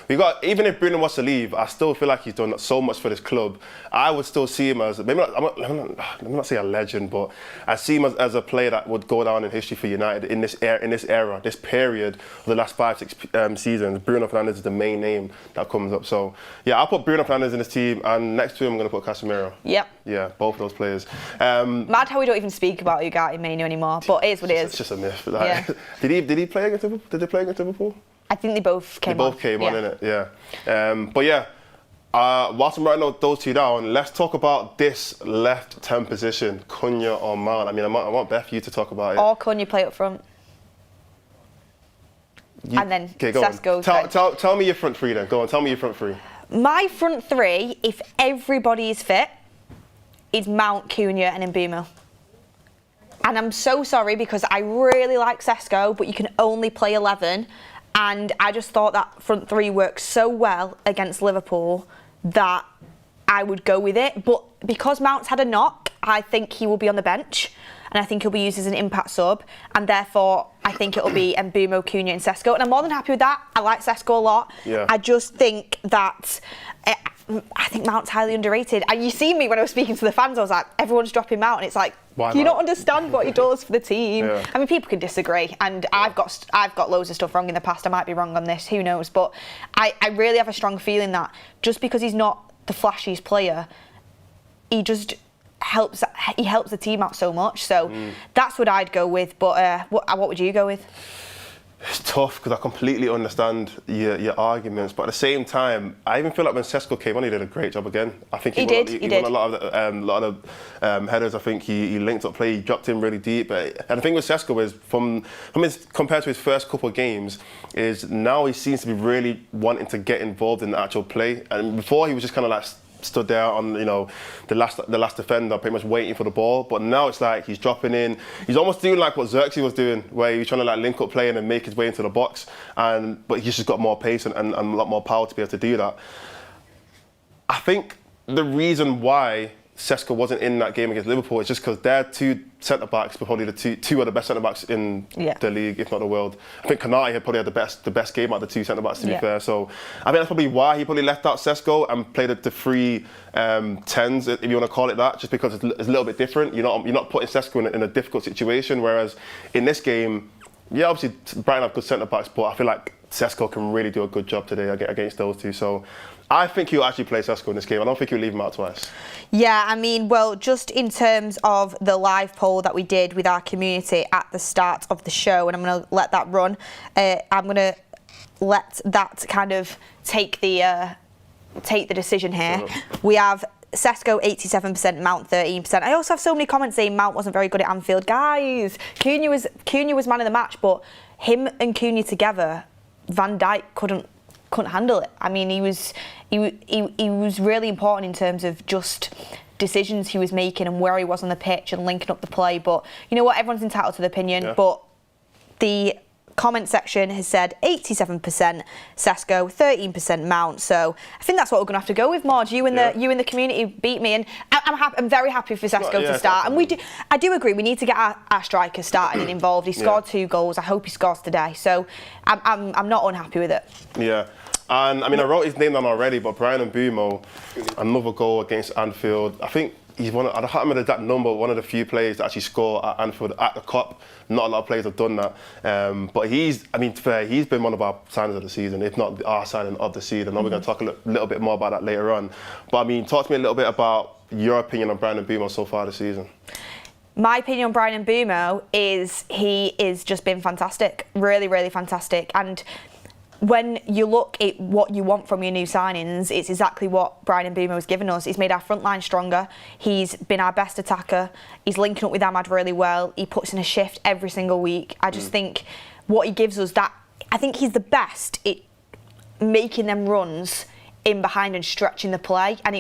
we got, even if Bruno wants to leave, I still feel like he's done so much for this club. I would still see him as, maybe not, let me not say a legend, but I see him as a player that would go down in history for United in this era, this period of the last 5-6 seasons. Bruno Fernandes is the main name that comes up. So yeah, I'll put Bruno Fernandes in this team, and next to him I'm going to put Casemiro. Yep. Yeah, both of those players. Mad how we don't even speak about Ugarte Manu anymore, but it is what it is. It's just a myth. Like, yeah. Did he play against Liverpool? Did they play against Liverpool? I think they both came on. They both came on, innit? Yeah. But yeah, whilst I'm writing those two down, let's talk about this left 10 position, Cunha or Mount. I mean, I want Beth, you to talk about it. Or Cunha play up front. And then Sesko. Tell me your front three then. Go on, tell me your front three. My front three, if everybody is fit, is Mount, Cunha and Mbeumo. And I'm so sorry because I really like Sesko, but you can only play 11. And I just thought that front three worked so well against Liverpool that I would go with it. But because Mount's had a knock, I think he will be on the bench. And I think he'll be used as an impact sub. And therefore, I think it'll be Mbeumo, Cunha and Sesko. And I'm more than happy with that. I like Sesko a lot. Yeah. I just think that... I think Mount's highly underrated. And you see me when I was speaking to the fans, I was like, everyone's dropping Mount. And it's like, do you not understand what he does for the team? Yeah. I mean, people can disagree. And I've got loads of stuff wrong in the past. I might be wrong on this, who knows? But I really have a strong feeling that just because he's not the flashiest player, he just helps the team out so much. So that's what I'd go with. But what would you go with? It's tough because I completely understand your arguments, but at the same time, I even feel like when Sesko came on, he did a great job again. I think he won a lot of headers. I think he linked up play, he dropped in really deep. And the thing with Sesko is, from his compared to his first couple of games, is now he seems to be really wanting to get involved in the actual play. And before he was just kind of like stood there on, you know, the last defender, pretty much waiting for the ball. But now it's like he's dropping in. He's almost doing like what Xerxes was doing, where he was trying to like link up play and then make his way into the box. But he's just got more pace and a lot more power to be able to do that. I think the reason why Sesko wasn't in that game against Liverpool is just because their two centre-backs were probably the two of the best centre-backs in the league, if not the world. I think Konate had probably had the best game out of the two centre-backs, to be fair. So I think that's probably why he probably left out Sesko and played the three 10s, if you want to call it that, just because it's a little bit different. You're not putting Sesko in a difficult situation, whereas in this game, yeah, obviously Brighton have good centre-backs, but I feel like Sesko can really do a good job today against those two. So I think he'll actually play Sesko in this game. I don't think he'll leave him out twice. Yeah, I mean, well, just in terms of the live poll that we did with our community at the start of the show, and I'm going to let that run. I'm going to let that kind of take the decision here. We have Sesko 87%, Mount 13%. I also have so many comments saying Mount wasn't very good at Anfield. Guys, Cunha was man of the match, but him and Cunha together, Van Dijk couldn't handle it. I mean, he was really important in terms of just decisions he was making and where he was on the pitch and linking up the play. But you know what? Everyone's entitled to their opinion. But the comment section has said 87% Sesko, 13% Mount. So I think that's what we're going to have to go with, Mordzs. You in the community beat me, and I'm very happy for Sesko to start. And I do agree, we need to get our striker started and involved. He scored 2 goals. I hope he scores today. So I'm not unhappy with it. Yeah. And I mean, I wrote his name down already, but Brian Mbeumo, another goal against Anfield. I think he's I can't remember the exact number, one of the few players that actually score at Anfield at the Cup. Not a lot of players have done that. But he's been one of our signings of the season, if not our signing of the season. I know we're going to talk a little bit more about that later on. But I mean, talk to me a little bit about your opinion on Brian Mbeumo so far this season. My opinion on Brian Mbeumo is he is just been fantastic. Really, really fantastic. And when you look at what you want from your new signings, it's exactly what Brian Mbeumo has given us. He's made our front line stronger. He's been our best attacker. He's linking up with Ahmad really well. He puts in a shift every single week. I just think what he gives us, that I think he's the best. making them runs in behind and stretching the play, and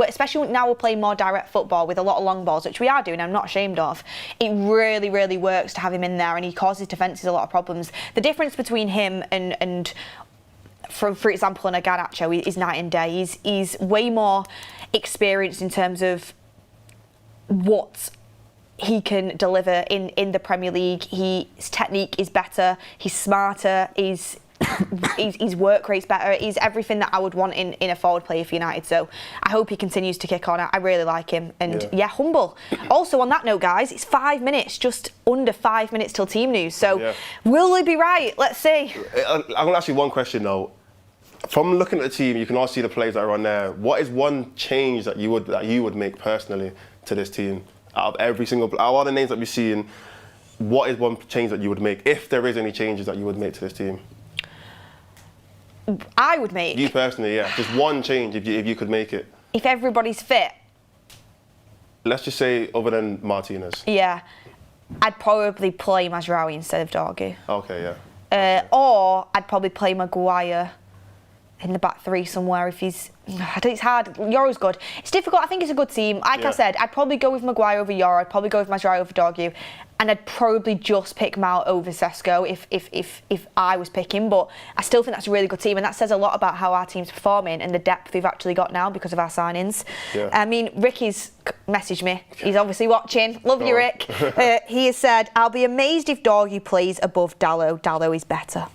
especially now we're playing more direct football with a lot of long balls, which we are doing, I'm not ashamed of. It really, really works to have him in there, and he causes defences a lot of problems. The difference between him and for example, an Garnacho is night and day. He's way more experienced in terms of what he can deliver in the Premier League. His technique is better, he's smarter, his work rate's better. He's everything that I would want in a forward player for United. So I hope he continues to kick on. I really like him, and humble. Also, on that note, guys, it's 5 minutes, just under 5 minutes till team news. So will we be right? Let's see. I'm going to ask you one question though. From looking at the team, you can all see the players that are on there. What is one change that you would make personally to this team? Out of all the names that we've seen, what is one change that you would make, if there is any changes that you would make to this team? I would make. You personally, yeah. Just one change if you could make it. If everybody's fit. Let's just say other than Martinez. Yeah. I'd probably play Mazraoui instead of Dorgu. Okay, yeah. Or I'd probably play Maguire in the back three somewhere if he's... I think it's hard. Yoro's good. It's difficult. I think it's a good team. Like I said, I'd probably go with Maguire over Yoro. I'd probably go with Mazraoui over Dorgu. And I'd probably just pick Mount over Sesko if I was picking. But I still think that's a really good team. And that says a lot about how our team's performing and the depth we've actually got now because of our signings. Yeah. I mean, Ricky's messaged me. He's obviously watching. Love you, Rick. He has said, I'll be amazed if Dorgu plays above Dalot. Dalot is better.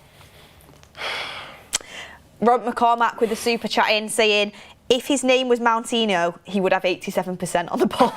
Rob McCormack with the super chat in saying, if his name was Mountino, he would have 87% on the ball.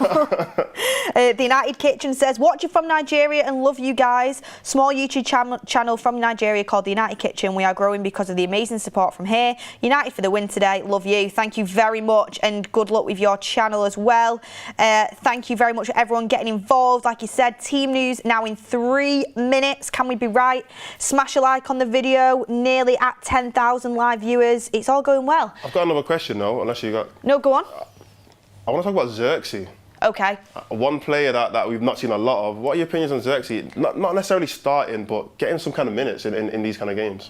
The United Kitchen says, watching from Nigeria and love you guys. Small YouTube channel from Nigeria called The United Kitchen. We are growing because of the amazing support from here. United for the win today. Love you. Thank you very much, and good luck with your channel as well. Thank you very much for everyone getting involved. Like you said, team news now in 3 minutes. Can we be right? Smash a like on the video. Nearly at 10,000 live viewers. It's all going well. I've got another question though. Unless you got... No, go on. I want to talk about Xerxes. Okay. One player that we've not seen a lot of. What are your opinions on Xerxes? Not necessarily starting, but getting some kind of minutes in these kind of games.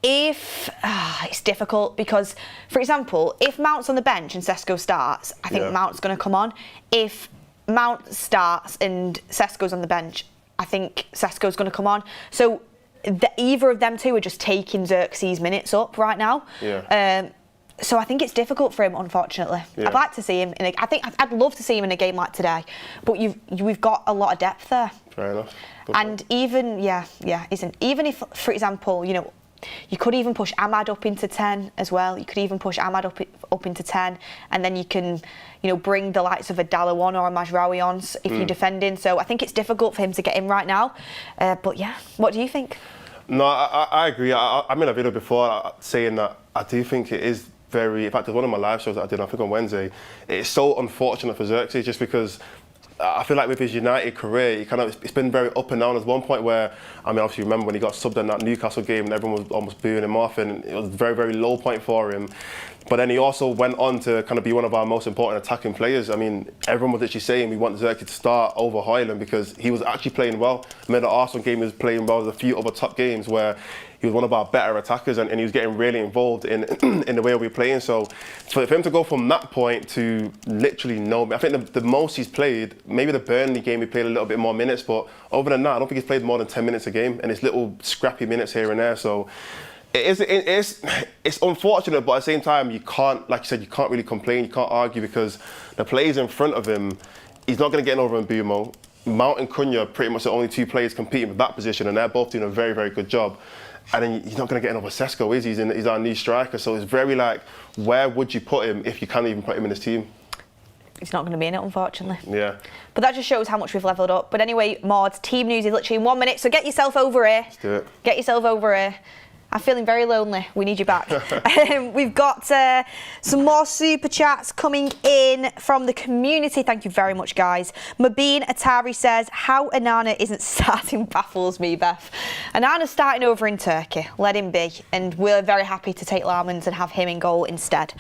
It's difficult because, for example, if Mount's on the bench and Sesko starts, I think Mount's going to come on. If Mount starts and Sesko's on the bench, I think Sesko's going to come on. So either of them two are just taking Xerxes' minutes up right now. Yeah. So I think it's difficult for him, unfortunately. Yeah. I'd like to see him I'd love to see him in a game like today, but we've got a lot of depth there. Fair enough. And even if, for example, you could even push Ahmad up into 10 as well. You could even push Ahmad up into 10, and then you can, bring the likes of a Dalot on or a Mazraoui on if you're defending. So I think it's difficult for him to get in right now. But yeah, what do you think? No, I agree. I made a video before saying that I do think it is in fact, there's one of my live shows that I did, I think on Wednesday. It's so unfortunate for Xerxes just because I feel like with his United career, it's been very up and down. There's one point where, obviously remember when he got subbed in that Newcastle game and everyone was almost booing him off, and it was a very, very low point for him. But then he also went on to kind of be one of our most important attacking players. Everyone was literally saying we want Xerxes to start over Højlund because he was actually playing well. The Arsenal game he was playing well. There's a few other top games where he was one of our better attackers and he was getting really involved in the way we were playing. So for him to go from that point to literally I think the most he's played, maybe the Burnley game he played a little bit more minutes, but other than that, I don't think he's played more than 10 minutes a game, and it's little scrappy minutes here and there. So it's unfortunate, but at the same time, you can't, like you said, you can't really complain, you can't argue because the players in front of him, he's not going to get over Mbumo. Mount and Cunha are pretty much the only two players competing with that position, and they're both doing a very, very good job. And then he's not going to get over Sesko, is he? He's our new striker, so it's very where would you put him if you can't even put him in this team? He's not going to be in it, unfortunately. Yeah. But that just shows how much we've levelled up. But anyway, Mordzs, team news is literally in 1 minute, so get yourself over here. Let's do it. Get yourself over here. I'm feeling very lonely. We need you back. We've got some more super chats coming in from the community. Thank you very much, guys. Mabeen Atari says, how Onana isn't starting baffles me, Beth. Onana's starting over in Turkey. Let him be. And we're very happy to take Larmans and have him in goal instead.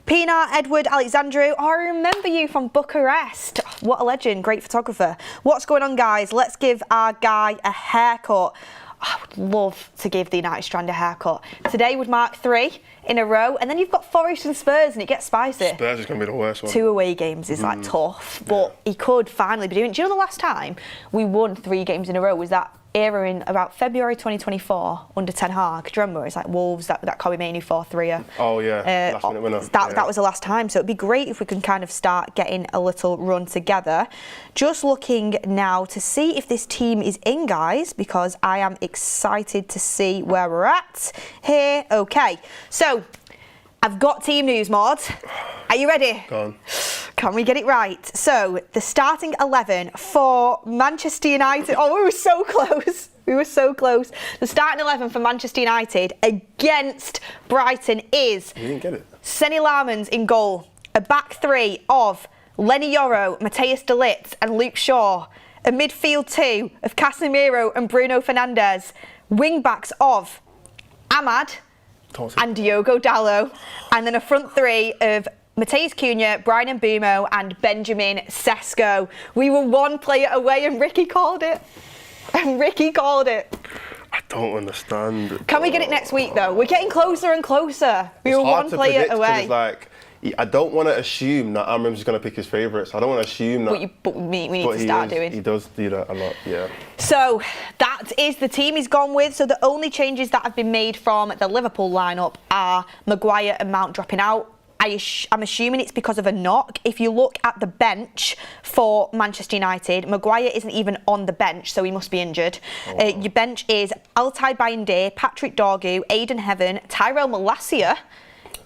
Pinar Edward Alexandru, I remember you from Bucharest. What a legend, great photographer. What's going on, guys? Let's give our guy a haircut. I would love to give the United Strand a haircut. Today would mark 3 in a row, and then you've got Forest and Spurs, and it gets spicy. Spurs is going to be the worst one. 2 away games is like tough, but he could finally be doing it. Do you know the last time we won 3 games in a row was that era in about February 2024 under Ten Hag? Do you remember? It's like Wolves, that Kobe Mainoo 4-3. Oh yeah, last minute winner. That was the last time, so it'd be great if we can kind of start getting a little run together. Just looking now to see if this team is in, guys, because I am excited to see where we're at here. Okay, so I've got team news, Mordzs. Are you ready? Go on. Can we get it right? So, the starting 11 for Manchester United. Oh, we were so close. We were so close. The starting 11 for Manchester United against Brighton is... You didn't get it. Seny Lammens in goal. A back 3 of Lenny Yoro, Matthias de Ligt and Luke Shaw. A midfield 2 of Casemiro and Bruno Fernandes. Wing backs of Ahmad and Diogo Dalot. And then a front 3 of Matheus Cunha, Brian Mbeumo and Benjamin Sesko. We were 1 player away and Ricky called it. And Ricky called it. I don't understand. Can we get it next week though? We're getting closer and closer. We were 1 player away. It's like, I don't want to assume that Amorim's just going to pick his favourites. I don't want to assume that. But we need to start doing. He does do that a lot, yeah. So that is the team he's gone with. So the only changes that have been made from the Liverpool lineup are Maguire and Mount dropping out. I'm assuming it's because of a knock. If you look at the bench for Manchester United, Maguire isn't even on the bench, so he must be injured. Oh. Your bench is Altay Bayinde, Patrick Dorgu, Aidan Heaven, Tyrell Malacia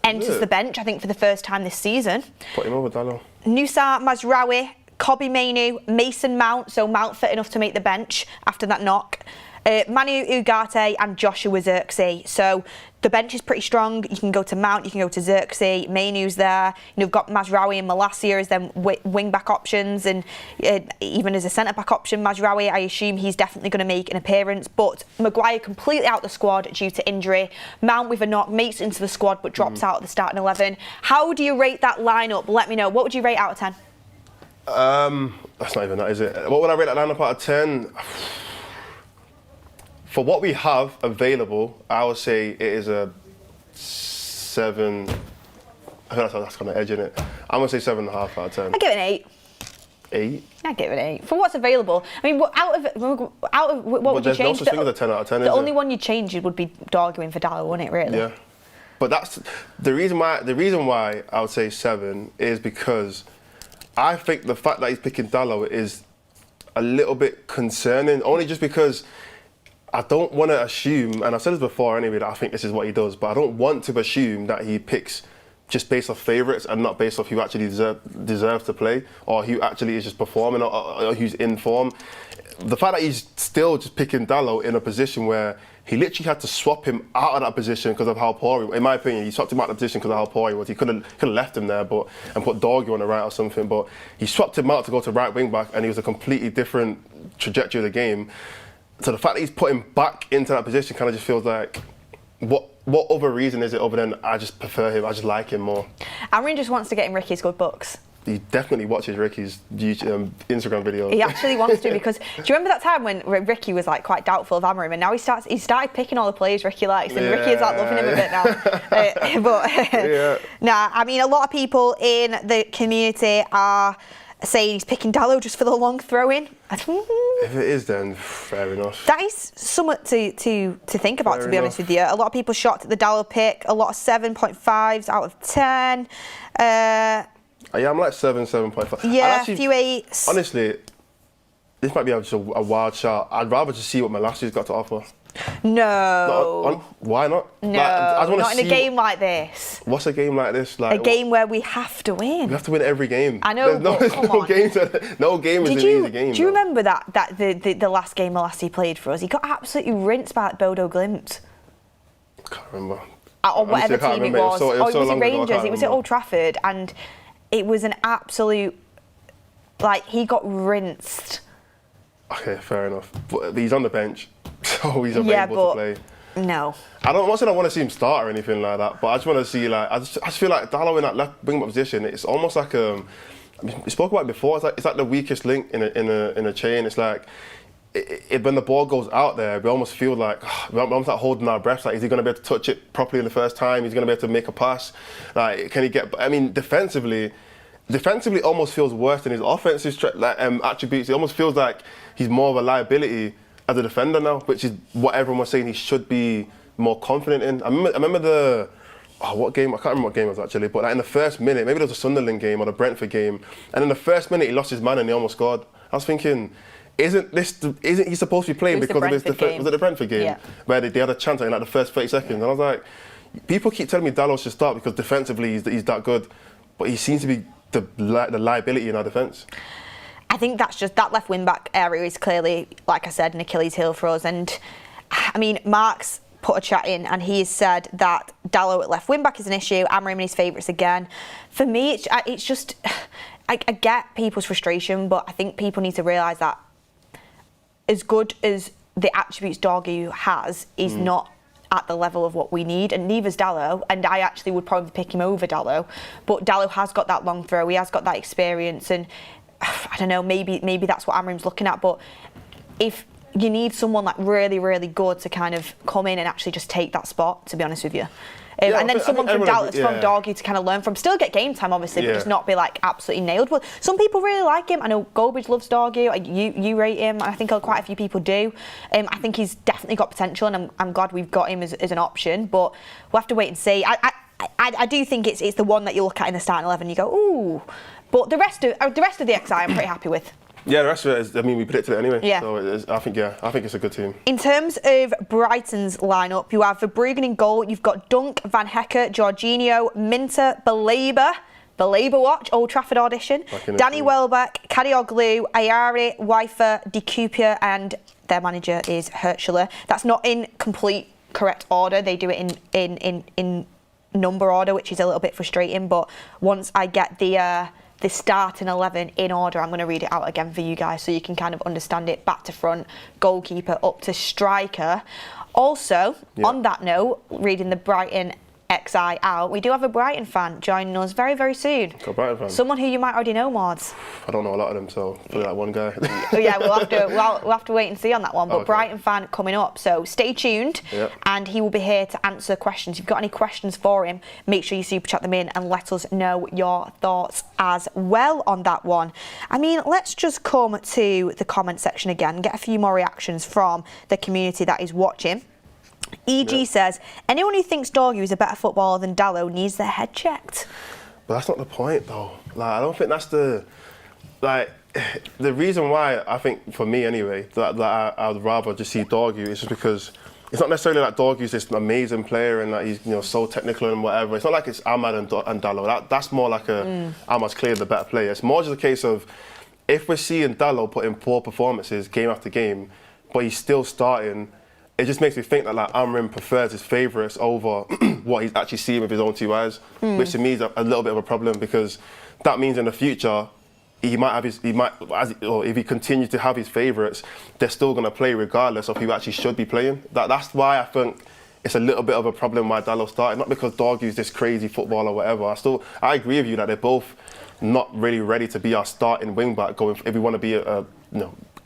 enters the bench, I think, for the first time this season. Put him over Dalot. Nusa Mazraoui, Kobbie Mainoo, Mason Mount, so Mount fit enough to make the bench after that knock. Manu Ugarte and Joshua Zirkzee. So the bench is pretty strong. You can go to Mount, you can go to Zirkzee, Mainoo's there. You've got Mazraoui and Malacia as then wing-back options, and even as a centre-back option, Mazraoui, I assume he's definitely going to make an appearance. But Maguire completely out the squad due to injury. Mount with a knock makes it into the squad but drops out of the starting 11. How do you rate that lineup? Let me know. What would you rate out of 10? That's not even that, is it? What would I rate that lineup out of 10? For what we have available, I would say it is a 7. I think that's kind of edge in it. I'm gonna say 7.5 out of 10. I give it an 8. 8? I give it an 8 for what's available. I mean, out of what would you change? There's no such thing as a 10 out of 10. The only one you change would be Dorgu for Dalot, wouldn't it? Really? Yeah. But that's the reason why. The reason why I would say 7 is because I think the fact that he's picking Dalot is a little bit concerning. Only just because I don't want to assume, and I've said this before anyway, that I think this is what he does, but I don't want to assume that he picks just based off favourites and not based off who actually deserves to play or who actually is just performing or who's in form. The fact that he's still just picking Dalot in a position where he literally had to swap him out of that position because of how poor he was. In my opinion, he swapped him out of the position because of how poor he was. He could have left him there and put Dorgu on the right or something, but he swapped him out to go to right wing back and he was a completely different trajectory of the game. So the fact that he's put him back into that position kind of just feels like, what other reason is it other than I just prefer him, I just like him more. Amorim just wants to get in Ricky's good books. He definitely watches Ricky's YouTube, Instagram videos. He actually wants to, because do you remember that time when Ricky was like quite doubtful of Amorim, and now he started picking all the players Ricky likes, and Ricky is like loving him a bit now. Nah, I mean, a lot of people in the community are saying he's picking Dalot just for the long throw-in. If it is, then fair enough. That is somewhat to think about, to be honest with you. A lot of people shocked at the Dalot pick. A lot of 7.5s out of 10. Yeah, I'm like 7.5. Yeah, a few 8s. Honestly, this might be just a wild shot. I'd rather just see what Malacia's got to offer. No. Why not? No, like, not in a game like this. What's a game like this? Like, a game where we have to win. We have to win every game. I know, no game is an easy game. Do you remember that the last game Malacia played for us? He got absolutely rinsed by Bodo Glimt. I can't remember. Or whatever team it was. It was at Rangers. It was at Old Trafford, and it was an absolute, like, he got rinsed. Okay, fair enough. But he's on the bench, so he's available to play. No. I'm not saying I want to see him start or anything like that, but I just want to see, like, I just feel like Dalot in that left wing back position, it's almost like we spoke about it before. It's like the weakest link in a chain. It's like when the ball goes out there, we almost feel like we're almost like holding our breath. Like, is he going to be able to touch it properly the first time? Is he going to be able to make a pass? Like, can he get? I mean, defensively almost feels worse than his offensive attributes. It almost feels like he's more of a liability as a defender now, which is what everyone was saying he should be more confident in. I remember what game? I can't remember what game it was actually, but like in the first minute, maybe it was a Sunderland game or the Brentford game, and in the first minute he lost his man and he almost scored. I was thinking, isn't he supposed to be playing because of this? Was it the Brentford game where they had a chance in like the first 30 seconds? And I was like, people keep telling me Dalot should start because defensively he's that good, but he seems to be the liability in our defence. I think that's just that left wing back area is clearly, like I said, an Achilles heel for us. And I mean, Mark's put a chat in and he has said that Dalot at left wing back is an issue. Amorim and his favourites again. For me, it's just I get people's frustration, but I think people need to realise that as good as the attributes Dorgu has is not at the level of what we need, and neither's Dalot, and I actually would probably pick him over Dalot, but Dalot has got that long throw, he has got that experience, and I don't know, maybe that's what Amorim's looking at, but if you need someone like really, really good to kind of come in and actually just take that spot, to be honest with you. And then someone from Dorgu to kind of learn from. Still get game time, obviously, but just not be like absolutely nailed. But some people really like him. I know Goldbridge loves Dorgu. You rate him. I think quite a few people do. I think he's definitely got potential, and I'm glad we've got him as an option. But we'll have to wait and see. I do think it's the one that you look at in the starting 11 and you go, ooh. But the rest of the XI I'm pretty happy with. Yeah, the rest of it is, I mean, we predicted it anyway. Yeah. So I think it's a good team. In terms of Brighton's lineup, you have Verbruggen in goal. You've got Dunk, Van Hecke, Jorginho, Minter, Baleba watch, Old Trafford audition. Danny Welbeck, Kadioglu, Ayari, Weifer, De Cooper, and their manager is Herschler. That's not in complete correct order. They do it in number order, which is a little bit frustrating. But once I get the starting 11 in order, I'm going to read it out again for you guys so you can kind of understand it back to front, goalkeeper up to striker. Also, on that note, reading the Brighton XI out, we do have a Brighton fan joining us very, very soon. Got a Brighton fan? Someone who you might already know, Mordzs. I don't know a lot of them, so probably like one guy. Yeah, we'll have to wait and see on that one. But okay. Brighton fan coming up, so stay tuned, and he will be here to answer questions. If you've got any questions for him, make sure you super chat them in and let us know your thoughts as well on that one. I mean, let's just come to the comment section again, get a few more reactions from the community that is watching. EG says, anyone who thinks Dorgu is a better footballer than Dalot needs their head checked. But that's not the point, though. Like, I don't think that's the reason why. I think for me anyway, that I would rather just see Dorgu is just because it's not necessarily like Dorgu's this amazing player and that he's so technical and whatever. It's not like it's Ahmad and Dalot. That's more like Ahmad's clearly the better player. It's more just a case of if we're seeing Dalot put in poor performances game after game, but he's still starting. It just makes me think that like Amorim prefers his favourites over what he's actually seeing with his own two eyes, which to me is a little bit of a problem because that means in the future if he continues to have his favourites, they're still going to play regardless of who actually should be playing. That's why I think it's a little bit of a problem why Dalot started, not because Dorgu's this crazy footballer or whatever. I agree with you that they're both not really ready to be our starting wing back going if we want to be a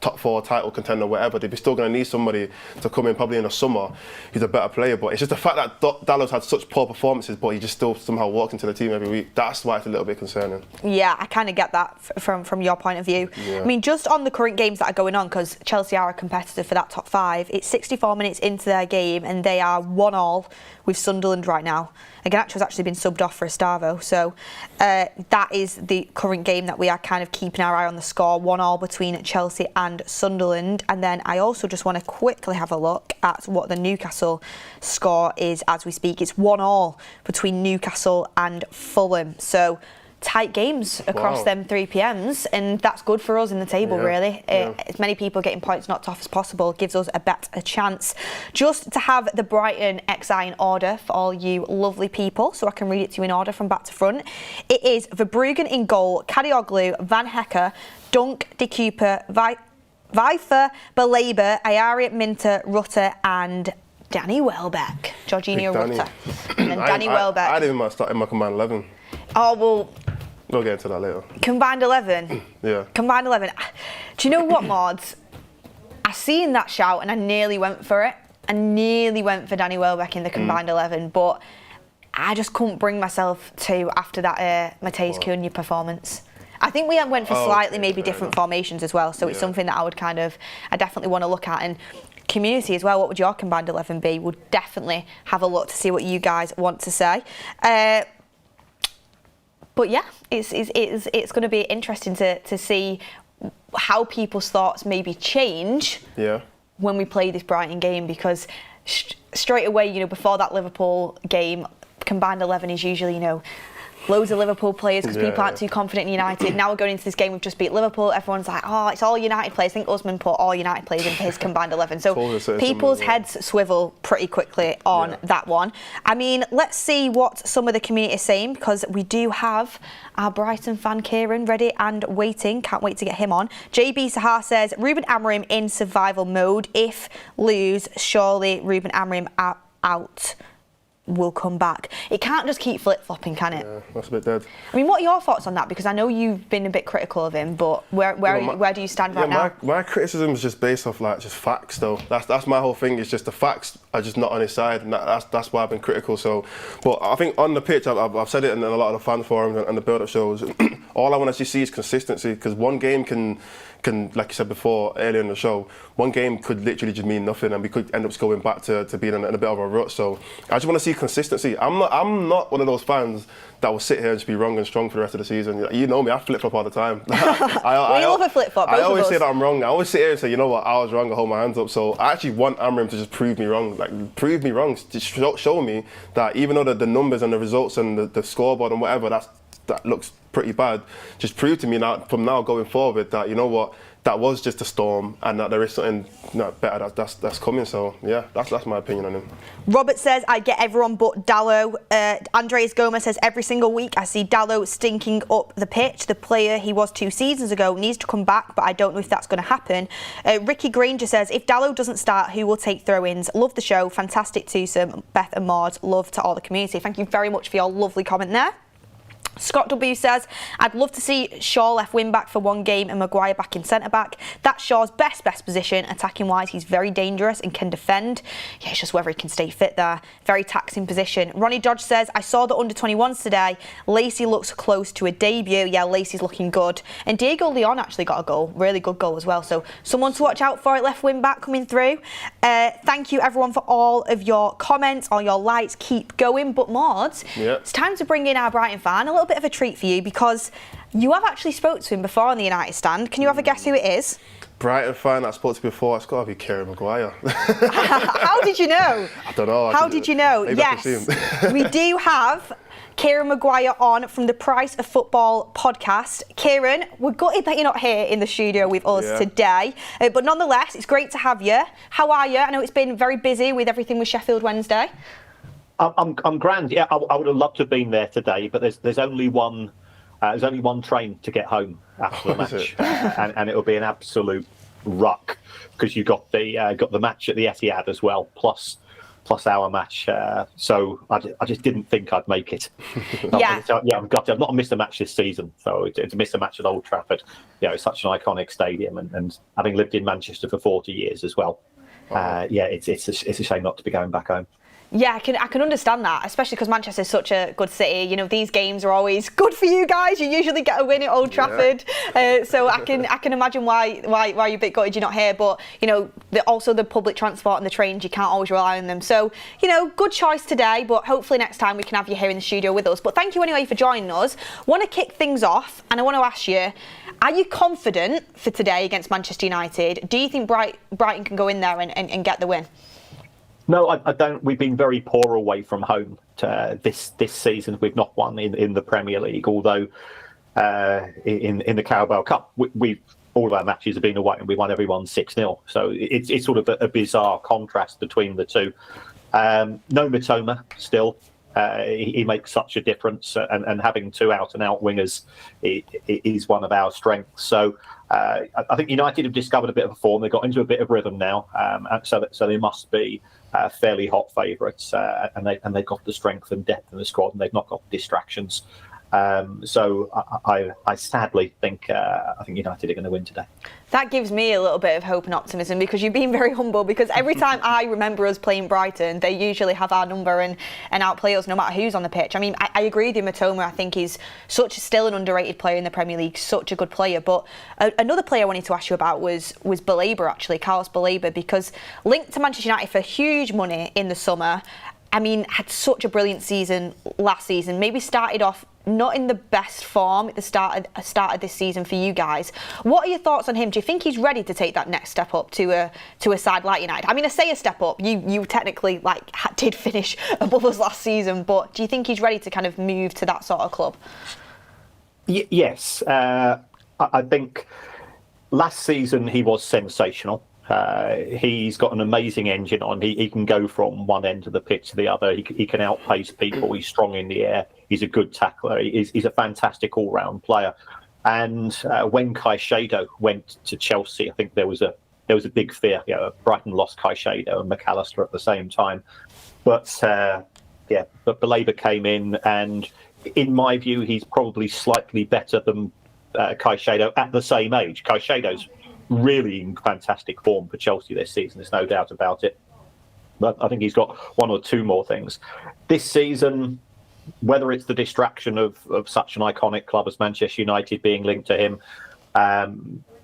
top 4 title contender, whatever. They're still going to need somebody to come in probably in the summer who's a better player. But it's just the fact that Dalot's had such poor performances, but he just still somehow walks into the team every week. That's why it's a little bit concerning. Yeah, I kind of get that from your point of view. Yeah. I mean, just on the current games that are going on, because Chelsea are a competitor for that top 5, it's 64 minutes into their game and they are 1-1 with Sunderland right now. Garnacho's actually been subbed off for Estavo, so that is the current game that we are kind of keeping our eye on the score, 1-1 between Chelsea and Sunderland. And then I also just want to quickly have a look at what the Newcastle score is as we speak. It's 1-1 between Newcastle and Fulham, so tight games across them 3 PMs, and that's good for us in the table, really. As many people getting points knocked off as possible gives us a better chance. Just to have the Brighton XI in order for all you lovely people, so I can read it to you in order from back to front. It is Verbruggen in goal, Kadioglu, Van Hecke, Dunk, De Cooper, Weifer, Baleba, Ayari, Minter, Rutter, and Danny Welbeck. Jorginho, Rutter. And then Danny Welbeck. I didn't even start in my combined 11. Oh, well, we'll get into that later. Combined 11? Yeah. Combined 11. Do you know what, Mordzs? seen that shout and I nearly went for it. I nearly went for Danny Welbeck in the combined 11, but I just couldn't bring myself to after that Matthijs Cunha performance. I think we went for slightly maybe different formations as well, so it's something that I definitely want to look at. And community as well, what would your combined 11 be? We'll definitely have a look to see what you guys want to say. But yeah, it's going to be interesting to see how people's thoughts maybe change when we play this Brighton game, because straight away, before that Liverpool game, combined 11 is usually, loads of Liverpool players because people aren't too confident in United. Now we're going into this game, we've just beat Liverpool. Everyone's like, oh, it's all United players. I think Usman put all United players into his combined 11. So people's heads swivel pretty quickly on that one. I mean, let's see what some of the community is saying, because we do have our Brighton fan Kieran ready and waiting. Can't wait to get him on. JB Sahar says, Ruben Amorim in survival mode. If lose, surely Ruben Amorim out will come back. It can't just keep flip-flopping, can it? Yeah, that's a bit dead. I mean, what are your thoughts on that? Because I know you've been a bit critical of him, but where do you stand right now? My criticism is just based off just facts, though. That's my whole thing. It's just the facts are just not on his side, and that's why I've been critical. So, but I think on the pitch, I've said it in a lot of the fan forums and the build-up shows. All I want to see is consistency, because one game can, like you said before earlier in the show, one game could literally just mean nothing, and we could end up going back to being in a bit of a rut. So I just want to see consistency. I'm not one of those fans that will sit here and just be wrong and strong for the rest of the season. You know me, I flip-flop all the time. I love a flip-flop. I always say that I'm wrong. I always sit here and say, you know what, I was wrong, I hold my hands up. So I actually want Amorim to just prove me wrong. Prove me wrong. Just show me that even though the numbers and the results and the scoreboard and whatever, that looks pretty bad, just prove to me now, from now going forward, that, you know what, that was just a storm, and that there is something better that's coming. So yeah, that's my opinion on him. Robert says, I get everyone but Dallo. Andres Gomez says, every single week I see Dallo stinking up the pitch. The player he was 2 seasons ago needs to come back, but I don't know if that's going to happen. Ricky Granger says, if Dallo doesn't start, who will take throw-ins? Love the show, fantastic twosome. Beth and Mordzs, love to all the community. Thank you very much for your lovely comment there. Scott W says, I'd love to see Shaw left wing back for one game and Maguire back in centre back. That's Shaw's best position. Attacking wise, he's very dangerous and can defend. Yeah, it's just whether he can stay fit there. Very taxing position. Ronnie Dodge says, I saw the under-21s today. Lacey looks close to a debut. Yeah, Lacey's looking good. And Diego Leon actually got a goal. Really good goal as well. So someone to watch out for at left wing back coming through. Thank you everyone for all of your comments, all your likes. Keep going. But Mordzs, it's time to bring in our Brighton fan. A little bit of a treat for you, because you have actually spoke to him before on the United stand. Can you have a guess who it is? Brighton fan I spoke to before, it's got to be Kieran Maguire. How did you know? I don't know. How did you know? Yes, we do have Kieran Maguire on from the Price of Football podcast. Kieran, we're gutted that you're not here in the studio with us today, but nonetheless, it's great to have you. How are you? I know it's been very busy with everything with Sheffield Wednesday. I'm grand. Yeah, I would have loved to have been there today, but there's only one train to get home after the match, and it'll be an absolute ruck, because you got the match at the Etihad as well, plus our match. So I just didn't think I'd make it. I've not missed a match this season, so to miss a match at Old Trafford, it's such an iconic stadium, and having lived in Manchester for 40 years as well, it's a shame not to be going back home. Yeah, I can understand that, especially because Manchester is such a good city. These games are always good for you guys. You usually get a win at Old Trafford, so I can imagine why you're a bit gutted you're not here. But also the public transport and the trains, you can't always rely on them. So good choice today. But hopefully next time we can have you here in the studio with us. But thank you anyway for joining us. Want to kick things off, and I want to ask you: are you confident for today against Manchester United? Do you think Brighton can go in there and get the win? No, I don't. We've been very poor away from home this season. We've not won in the Premier League, although in the Carabao Cup, all of our matches have been away and we won everyone 6-0. So it's sort of a bizarre contrast between the two. No Mitoma still. He makes such a difference, and having 2 out-and-out wingers is one of our strengths. So I think United have discovered a bit of a form. They've got into a bit of rhythm now, so they must be fairly hot favourites, and they've got the strength and depth in the squad, and they've not got distractions. So I sadly think I think United are going to win today. That gives me a little bit of hope and optimism, because you've been very humble, because every time I remember us playing Brighton, they usually have our number and outplay us no matter who's on the pitch. I mean, I agree with you, Mitoma. I think he's still an underrated player in the Premier League, such a good player. But another player I wanted to ask you about was Baleba, actually, Carlos Baleba, because linked to Manchester United for huge money in the summer. I mean, had such a brilliant season last season. Maybe started off not in the best form at the start of this season for you guys. What are your thoughts on him? Do you think he's ready to take that next step up to a side like United? I mean, I say a step up. You technically did finish above us last season, but do you think he's ready to kind of move to that sort of club? Yes, I think last season he was sensational. He's got an amazing engine on. He can go from one end of the pitch to the other. He can outpace people. He's strong in the air. He's a good tackler. He's a fantastic all-round player. And when Caicedo went to Chelsea, I think there was a big fear. Brighton lost Caicedo and McAllister at the same time. But Baleba came in, and in my view, he's probably slightly better than Caicedo at the same age. Caicedo's really in fantastic form for Chelsea this season, there's no doubt about it. But I think he's got one or two more things. This season, whether it's the distraction of such an iconic club as Manchester United being linked to him,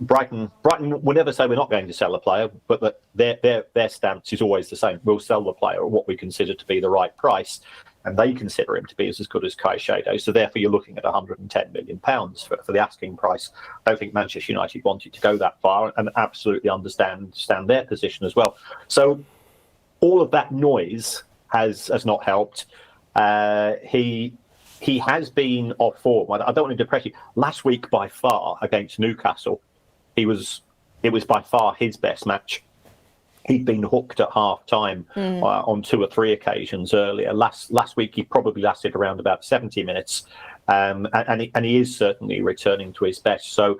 Brighton will never say we're not going to sell a player, but that their stance is always the same. We'll sell the player at what we consider to be the right price, and they consider him to be as good as Caicedo. So therefore, you're looking at £110 million for the asking price. I don't think Manchester United wanted to go that far, and absolutely understand their position as well. So all of that noise has not helped. He has been off form. I don't want to depress you. Last week, by far, against Newcastle, it was by far his best match. He'd been hooked at half-time on 2 or 3 occasions earlier. Last week, he probably lasted around about 70 minutes, and he is certainly returning to his best. So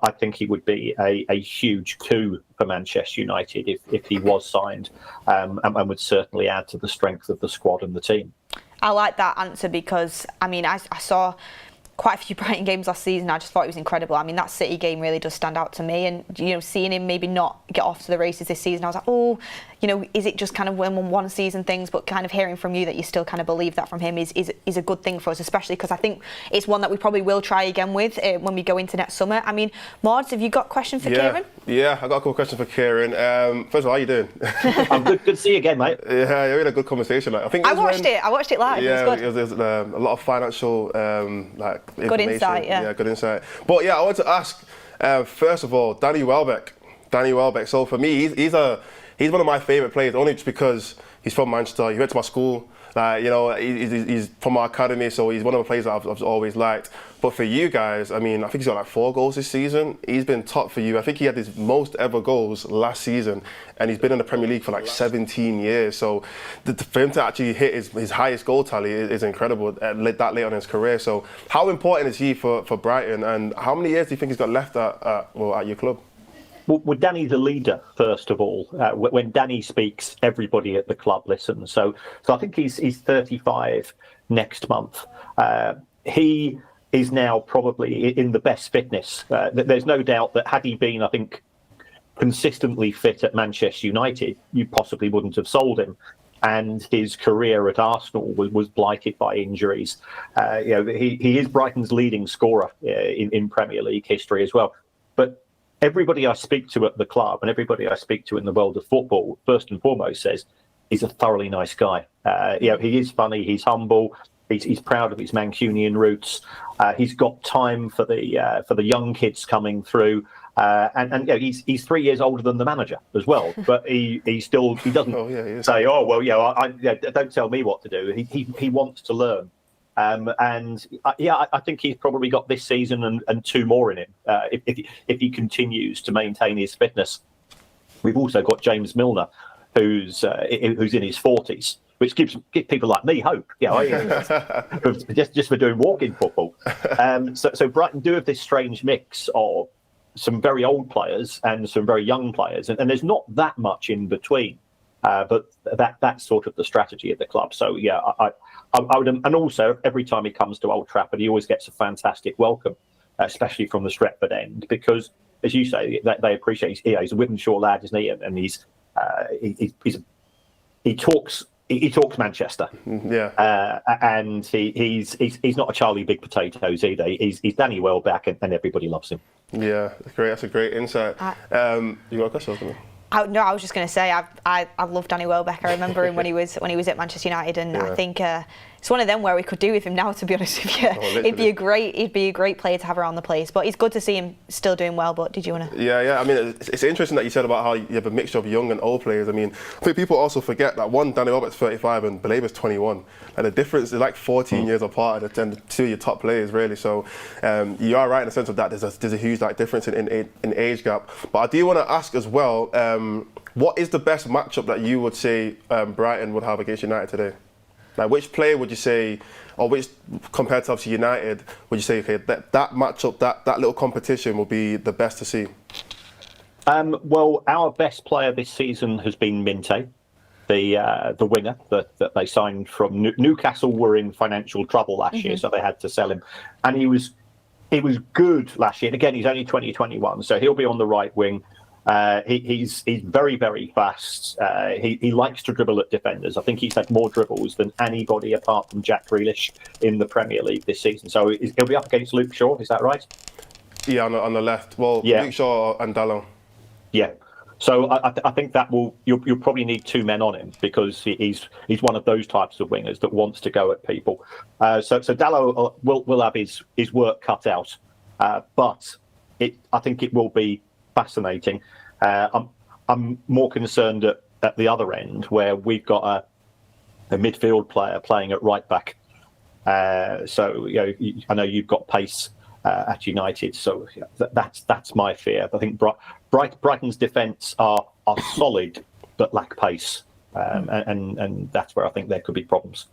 I think he would be a huge coup for Manchester United if he was signed, and would certainly add to the strength of the squad and the team. I like that answer, because, I mean, I saw quite a few Brighton games last season. I just thought it was incredible. I mean, that City game really does stand out to me, and seeing him maybe not get off to the races this season, I was like, oh, is it just kind of one season things? But kind of hearing from you that you still kind of believe that from him is a good thing for us, especially because I think it's one that we probably will try again with when we go into next summer. I mean, Mordzs, have you got a question for Kieran? Yeah, I got a couple of questions for Kieran. First of all, how you doing? I'm good. Good to see you again, mate. Yeah, you're in a good conversation. I think I watched it live. Yeah, it was good. There's a lot of financial good insight. Yeah, good insight. But yeah, I want to ask first of all, Danny Welbeck. So for me, he's one of my favourite players, only just because he's from Manchester. He went to my school. He's from our academy, so he's one of the players that I've always liked. But for you guys, I mean, I think he's got 4 goals this season. He's been top for you. I think he had his most ever goals last season, and he's been in the Premier League for 17 years. So for him to actually hit his highest goal tally is incredible that late on in his career. So how important is he for Brighton, and how many years do you think he's got left at your club? Well, Danny's a leader, first of all. When Danny speaks, everybody at the club listens. So I think he's 35 next month. He is now probably in the best fitness. There's no doubt that had he been, I think, consistently fit at Manchester United, you possibly wouldn't have sold him. And his career at Arsenal was blighted by injuries. He is Brighton's leading scorer in Premier League history as well. But everybody I speak to at the club and everybody I speak to in the world of football, first and foremost, says he's a thoroughly nice guy. He is funny, he's humble, he's proud of his Mancunian roots. He's got time for the young kids coming through, and he's 3 years older than the manager as well. But he doesn't say, oh well, don't tell me what to do. He wants to learn. I think he's probably got this season and 2 more in him if he continues to maintain his fitness. We've also got James Milner, who's in his 40s, which gives people like me hope. Just for doing walking football. So Brighton do have this strange mix of some very old players and some very young players, and there's not that much in between. But that's sort of the strategy of the club. So yeah, I would, and also every time he comes to Old Trafford, he always gets a fantastic welcome, especially from the Stretford end, because as you say, they appreciate he's a Wythenshawe lad, isn't he? And he talks Manchester. Yeah. And he's not a Charlie Big Potatoes either. He's Danny Welbeck, and everybody loves him. Yeah, great. That's a great insight. You got a question? No, I was just going to say I love Danny Welbeck. I remember him when he was at Manchester United, and I think it's one of them where we could do with him now. To be honest with you, he'd be a great player to have around the place. But it's good to see him still doing well. But did you want to? Yeah. I mean, it's interesting that you said about how you have a mixture of young and old players. I mean, I think people also forget that Danny Welbeck's 35 and Balaba's 21, and the difference is like 14 years apart, and the two of your top players really. So you are right in the sense of that. There's a huge difference in age gap. But I do want to ask as well. What is the best matchup that you would say Brighton would have against United today? Like, which player would you say, or which, compared to obviously United, would you say, okay, that matchup, that little competition will be the best to see? Well, our best player this season has been Minte, the winger that they signed from Newcastle. Were in financial trouble last year, so they had to sell him, and he was good last year. And again, he's only 2021, so he'll be on the right wing. He's very, very fast. He likes to dribble at defenders. I think he's had more dribbles than anybody apart from Jack Grealish in the Premier League this season. So he'll be up against Luke Shaw. Is that right? Yeah, on the left. Well, yeah. Luke Shaw and Dalot. Yeah. So I think that you'll probably need two men on him, because he's one of those types of wingers that wants to go at people. So Dalot will have his work cut out, but I think it will be fascinating. I'm more concerned at the other end, where we've got a midfield player playing at right back. So I know you've got pace at United, so that's my fear. I think Brighton's defence are solid but lack pace, and that's where I think there could be problems.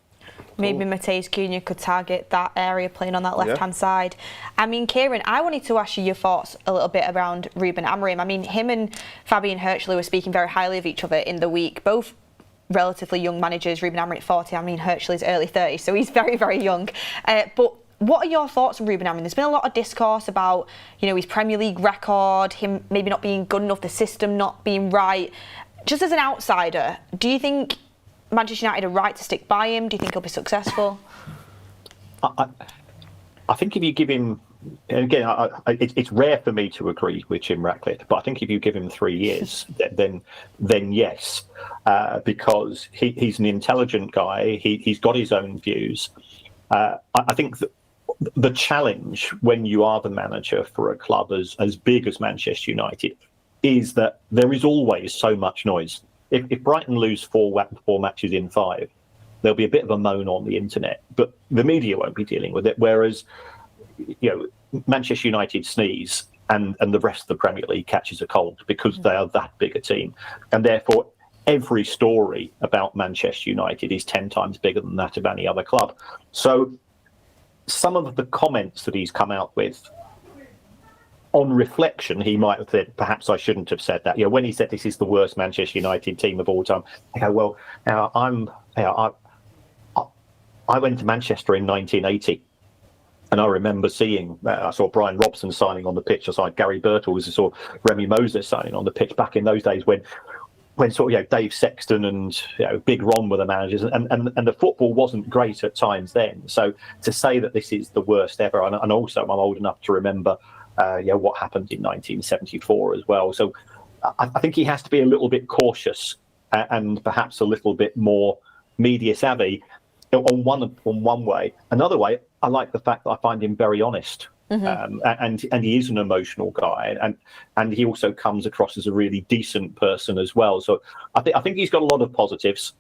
Maybe Matheus Cunha could target that area, playing on that left-hand side. I mean, Kieran, I wanted to ask you your thoughts a little bit around Ruben Amorim. I mean, him and Fabian Hirschler were speaking very highly of each other in the week. Both relatively young managers. Ruben Amorim at 40. I mean, Hirschler's early 30s, so he's very, very young. But what are your thoughts on Ruben Amorim? There's been a lot of discourse about, his Premier League record, him maybe not being good enough, the system not being right. Just as an outsider, do you think Manchester United are right to stick by him? Do you think he'll be successful? I think if you give him, and again, it's rare for me to agree with Jim Ratcliffe, but I think if you give him 3 years, then yes, because he's an intelligent guy. He's got his own views. I think that the challenge when you are the manager for a club as big as Manchester United is that there is always so much noise. If Brighton lose four matches in 5, there'll be a bit of a moan on the internet, but the media won't be dealing with it. Whereas, Manchester United sneeze and the rest of the Premier League catches a cold, because they are that big a team. And therefore, every story about Manchester United is 10 times bigger than that of any other club. So some of the comments that he's come out with, on reflection, he might have said, perhaps I shouldn't have said that. When he said this is the worst Manchester United team of all time, I go, well, I went to Manchester in 1980, and I remember I saw Brian Robson signing on the pitch. I saw Gary Birtles, I saw Remy Moses signing on the pitch back in those days when sort of Dave Sexton and Big Ron were the managers, and the football wasn't great at times then. So to say that this is the worst ever, and also I'm old enough to remember what happened in 1974 as well. So I think he has to be a little bit cautious and perhaps a little bit more media savvy on one way. Another way, I like the fact that I find him very honest. And he is an emotional guy, and he also comes across as a really decent person as well. So I think he's got a lot of positives.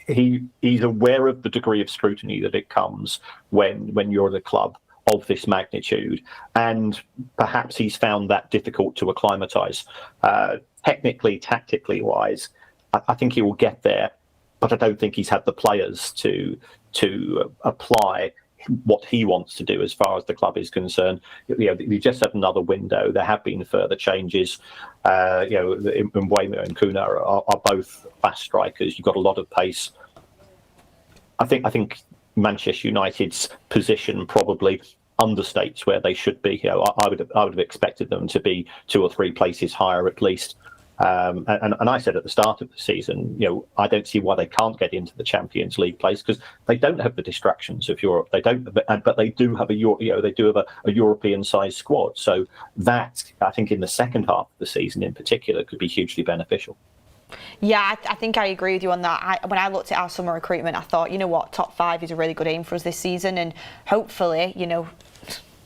He's aware of the degree of scrutiny that it comes when you're at a club of this magnitude, and perhaps he's found that difficult to acclimatise. Technically, tactically wise, I think he will get there, but I don't think he's had the players to apply what he wants to do as far as the club is concerned. You just had another window. There have been further changes. Mbeumo and Kuna are both fast strikers. You've got a lot of pace. I think Manchester United's position probably understates where they should be. I would have expected them to be 2 or 3 places higher at least. And I said at the start of the season, I don't see why they can't get into the Champions League place, because they don't have the distractions of Europe. They don't, but they do have a European-sized squad. So that, I think, in the second half of the season in particular, could be hugely beneficial. Yeah, I think I agree with you on that. When I looked at our summer recruitment, I thought, top 5 is a really good aim for us this season, and hopefully,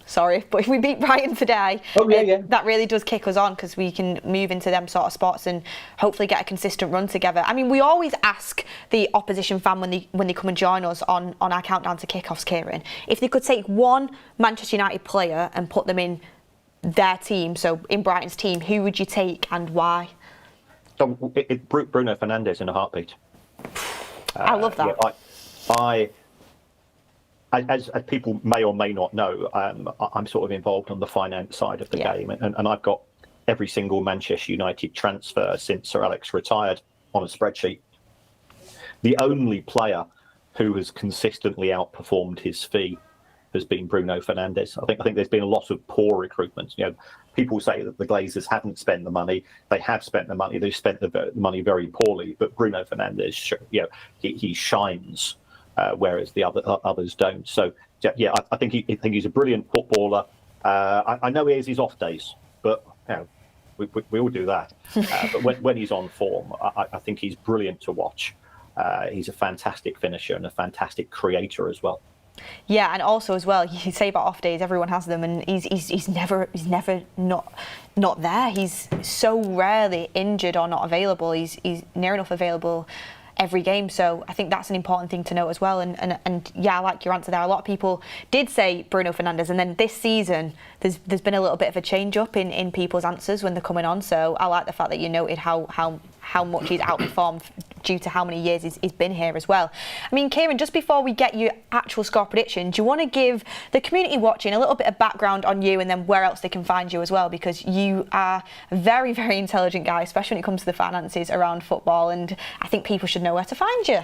sorry, but if we beat Brighton today, that really does kick us on, because we can move into them sort of spots and hopefully get a consistent run together. I mean, we always ask the opposition fan when they come and join us on our countdown to kickoffs, Kieran, if they could take one Manchester United player and put them in their team, so in Brighton's team, who would you take and why? Bruno Fernandes in a heartbeat. I love that. As people may or may not know, I'm sort of involved on the finance side of the game, and I've got every single Manchester United transfer since Sir Alex retired on a spreadsheet. The only player who has consistently outperformed his fee has been Bruno Fernandes. I think there's been a lot of poor recruitment. People say that the Glazers haven't spent the money. They have spent the money. They've spent the money very poorly. But Bruno Fernandes, he shines, whereas the others don't. So I think he's a brilliant footballer. I know he has his off days, but we all do that. But when he's on form, I think he's brilliant to watch. He's a fantastic finisher and a fantastic creator as well. Yeah, and also as well, you say about off days, everyone has them, and he's never not there. He's so rarely injured or not available. He's near enough available every game, so I think that's an important thing to note as well. And yeah, I like your answer there. A lot of people did say Bruno Fernandes, and then this season there's been a little bit of a change up in people's answers when they're coming on. So I like the fact that you noted how much he's outperformed due to how many years he's been here as well. I mean, Kieran, just before we get your actual score prediction, do you want to give the community watching a little bit of background on you and then where else they can find you as well? Because you are a very, very intelligent guy, especially when it comes to the finances around football, and I think people should know where to find you.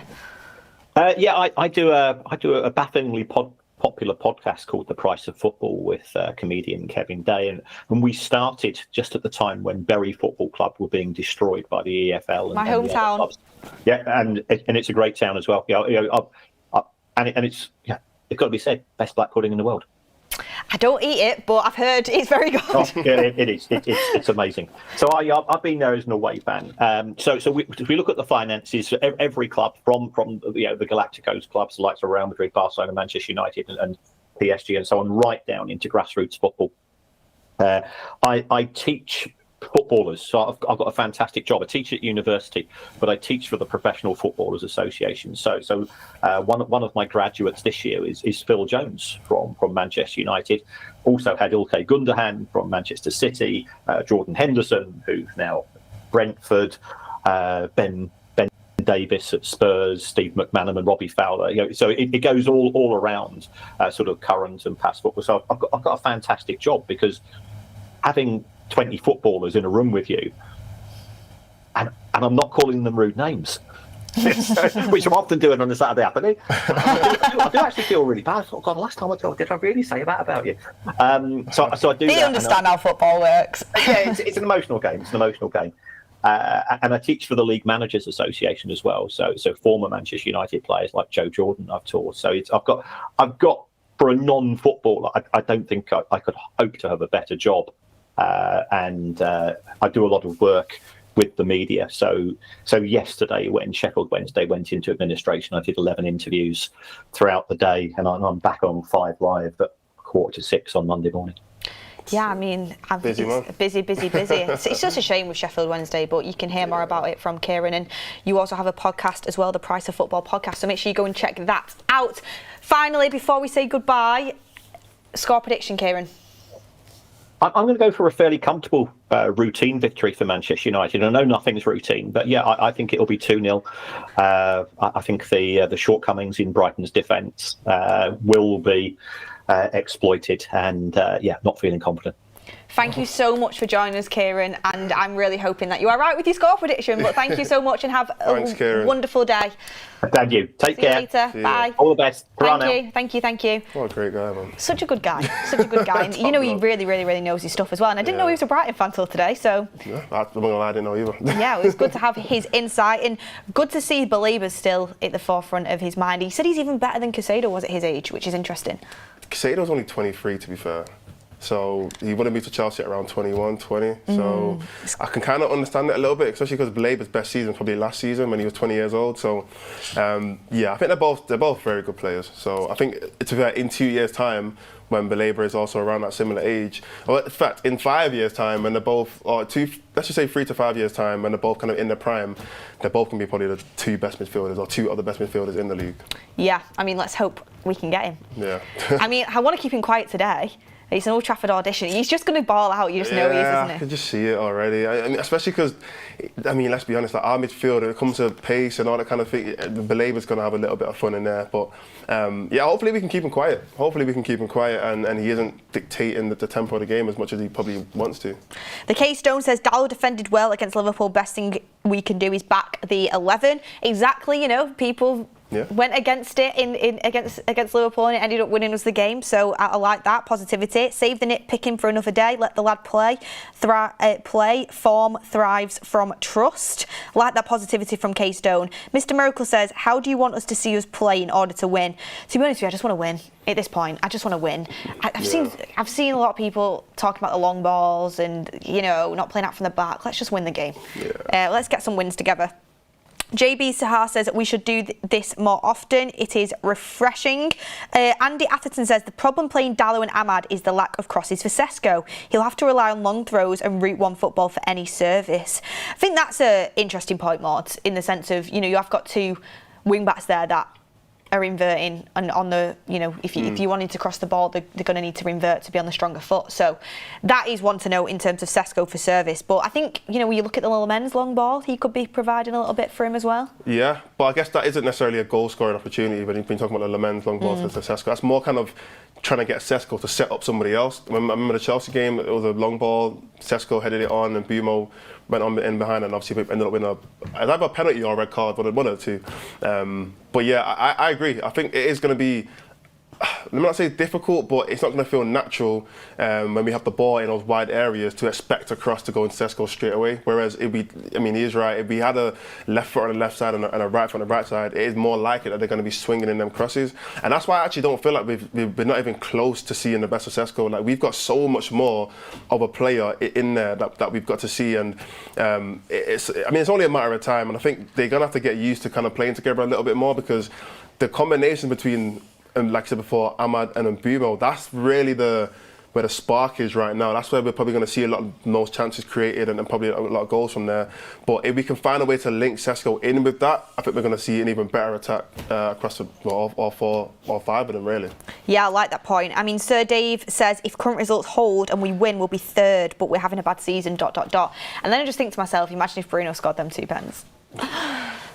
I do a bafflingly popular podcast called The Price of Football with comedian Kevin Day, and we started just at the time when Bury Football Club were being destroyed by the EFL. My hometown. And it's a great town as well. And it's it's got to be said, best black pudding in the world. I don't eat it, but I've heard it's very good. It is. It's amazing. So I've been there as an away fan. So if we look at the finances, every club from the Galacticos clubs, like Real Madrid, Barcelona, Manchester United, and PSG, and so on, right down into grassroots football. I teach footballers, so I've got a fantastic job. I teach at university, but I teach for the Professional Footballers Association. So one of my graduates this year is Phil Jones from Manchester United. Also had Ilkay Gundogan from Manchester City, Jordan Henderson, who's now Brentford, Ben Davis at Spurs, Steve McManaman, Robbie Fowler. So it goes all around sort of current and past football. So I've got a fantastic job, because having 20 footballers in a room with you, and I'm not calling them rude names, which I'm often doing on a Saturday afternoon. I do actually feel really bad. I thought, God, last time I told, did I really say that about you? So I do. They understand how football works. Yeah, it's an emotional game. It's an emotional game. And I teach for the League Managers Association as well. So former Manchester United players like Joe Jordan I've taught. So I've got for a non-footballer, I don't think I could hope to have a better job. And I do a lot of work with the media. So yesterday, when Sheffield Wednesday went into administration, I did 11 interviews throughout the day, and I'm back on 5 Live at 5:45 on Monday morning. Yeah, I mean, busy. It's just a shame with Sheffield Wednesday, but you can hear more about it from Kieran. And you also have a podcast as well, the Price of Football podcast. So make sure you go and check that out. Finally, before we say goodbye, score prediction, Kieran. I'm going to go for a fairly comfortable routine victory for Manchester United. I know nothing's routine, but yeah, I think it'll be 2-0. I think the shortcomings in Brighton's defence will be exploited, and not feeling confident. Thank you so much for joining us, Kieran, and I'm really hoping that you are right with your score prediction. But thank you so much, and have a wonderful day. Thank you. Take care. See you later. Bye. All the best. Thank you. What a great guy, man. Such a good guy. And he really knows his stuff as well. And I didn't know he was a Brighton fan till today. So yeah, I'm not gonna lie, I didn't know either. Yeah, it was good to have his insight, and good to see Balibas still at the forefront of his mind. He said he's even better than Caicedo was at his age, which is interesting. Caicedo's only 23, to be fair. So he would have moved to Chelsea at around 21, 20. So I can kind of understand it a little bit, especially because Balibas' best season was probably last season when he was 20 years old. So I think they're both very good players. So I think in 2 years' time, when Balibas is also around that similar age, or in fact, in 5 years' time, when they're both, let's just say 3 to 5 years' time, when they're both kind of in their prime, they're both going to be probably the 2 best midfielders or 2 other best midfielders in the league. Yeah, I mean, let's hope we can get him. Yeah. I mean, I want to keep him quiet today. It's an Old Trafford audition. He's just going to ball out. You just know he is, isn't he? I can just see it already. I mean, especially because, let's be honest, like our midfield, when it comes to pace and all that kind of thing, Balibas going to have a little bit of fun in there. But hopefully we can keep him quiet. And he isn't dictating the tempo of the game as much as he probably wants to. The K-Stone says Dalot defended well against Liverpool. Best thing we can do is back the 11. Exactly, people went against it against Liverpool, and it ended up winning us the game. So I like that positivity. Save the nitpicking for another day. Let the lad play. Form thrives from trust. Like that positivity from K-Stone. Mr. Miracle says, how do you want us to see us play in order to win? To be honest with you, I just want to win. At this point, I just want to win. I've seen a lot of people talking about the long balls and not playing out from the back. Let's just win the game. Let's get some wins together. JB Sahar says that we should do this more often. It is refreshing. Andy Atherton says the problem playing Dalot and Ahmad is the lack of crosses for Sesko. He'll have to rely on long throws and route one football for any service. I think that's an interesting point, Mords, in the sense of, you have got 2 wing backs there that are inverting, and on the, if you wanted to cross the ball, they're going to need to invert to be on the stronger foot. So that is one to note in terms of Sesko for service. But I think, when you look at the little men's long ball, he could be providing a little bit for him as well. Yeah, but I guess that isn't necessarily a goal-scoring opportunity when you've been talking about the men's long ball for Sesko. That's more kind of trying to get Sesko to set up somebody else. I remember the Chelsea game, it was a long ball, Sesko headed it on, and Bumo went on in behind, and obviously we ended up with either a penalty or a red card, but one of the 2. But yeah, I agree. I think it is going to be, let me not say difficult, but it's not going to feel natural when we have the ball in those wide areas to expect a cross to go into Sesko straight away. Whereas he is right. If we had a left foot on the left side and a right foot on the right side, it is more likely that they're going to be swinging in them crosses. And that's why I actually don't feel like we're not even close to seeing the best of Sesko. Like, we've got so much more of a player in there that we've got to see. And it's only a matter of time. And I think they're going to have to get used to kind of playing together a little bit more, because the combination between, like I said before, Ahmad and Mbumo, that's really where the spark is right now. That's where we're probably going to see a lot of most chances created and probably a lot of goals from there. But if we can find a way to link Sesko in with that, I think we're going to see an even better attack across all 4 or 5 of them, really. Yeah, I like that point. Sir Dave says if current results hold and we win, we'll be 3rd, but we're having a bad season, ... And then I just think to myself, imagine if Bruno scored them 2 pens.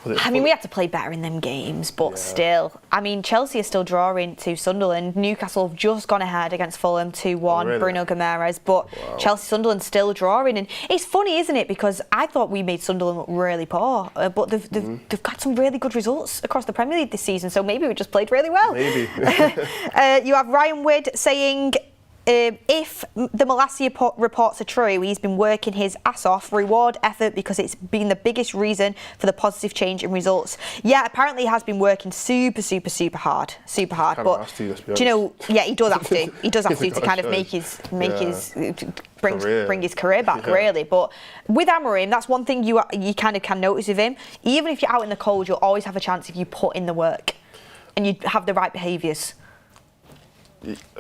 We had to play better in them games, but still. Chelsea are still drawing to Sunderland. Newcastle have just gone ahead against Fulham 2-1, really? Bruno Guimaraes, but Chelsea-Sunderland still drawing. And it's funny, isn't it? Because I thought we made Sunderland look really poor, but they've got some really good results across the Premier League this season, so maybe we just played really well. Maybe. You have Ryan Wood saying, if the Malacia reports are true, he's been working his ass off, reward effort, because it's been the biggest reason for the positive change in results. Yeah, apparently he has been working super hard. But do he does have to. He does have to kind of bring his career back, really. But with Amorim, that's one thing you kind of can notice with him. Even if you're out in the cold, you'll always have a chance if you put in the work and you have the right behaviours.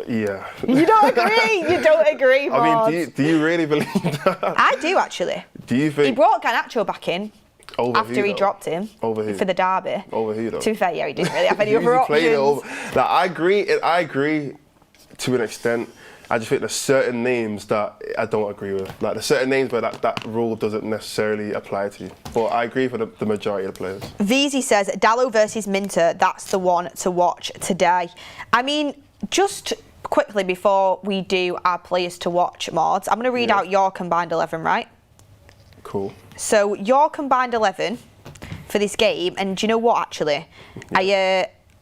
Yeah. You don't agree? You don't agree, Mords. Do you really believe that? I do, actually. Do you think... He brought Garnacho back in after he dropped him for the derby. Over who, though? To be fair, he didn't really have any other options. I agree to an extent. I just think there's certain names that I don't agree with. Like there's certain names where that rule doesn't necessarily apply to. But I agree for the majority of the players. Veezy says Dalot versus Minter, that's the one to watch today. I mean, just quickly before we do our players to watch, Mordzs, I'm going to read out your combined 11, right? Cool. So your combined 11 for this game, and do you know what, actually?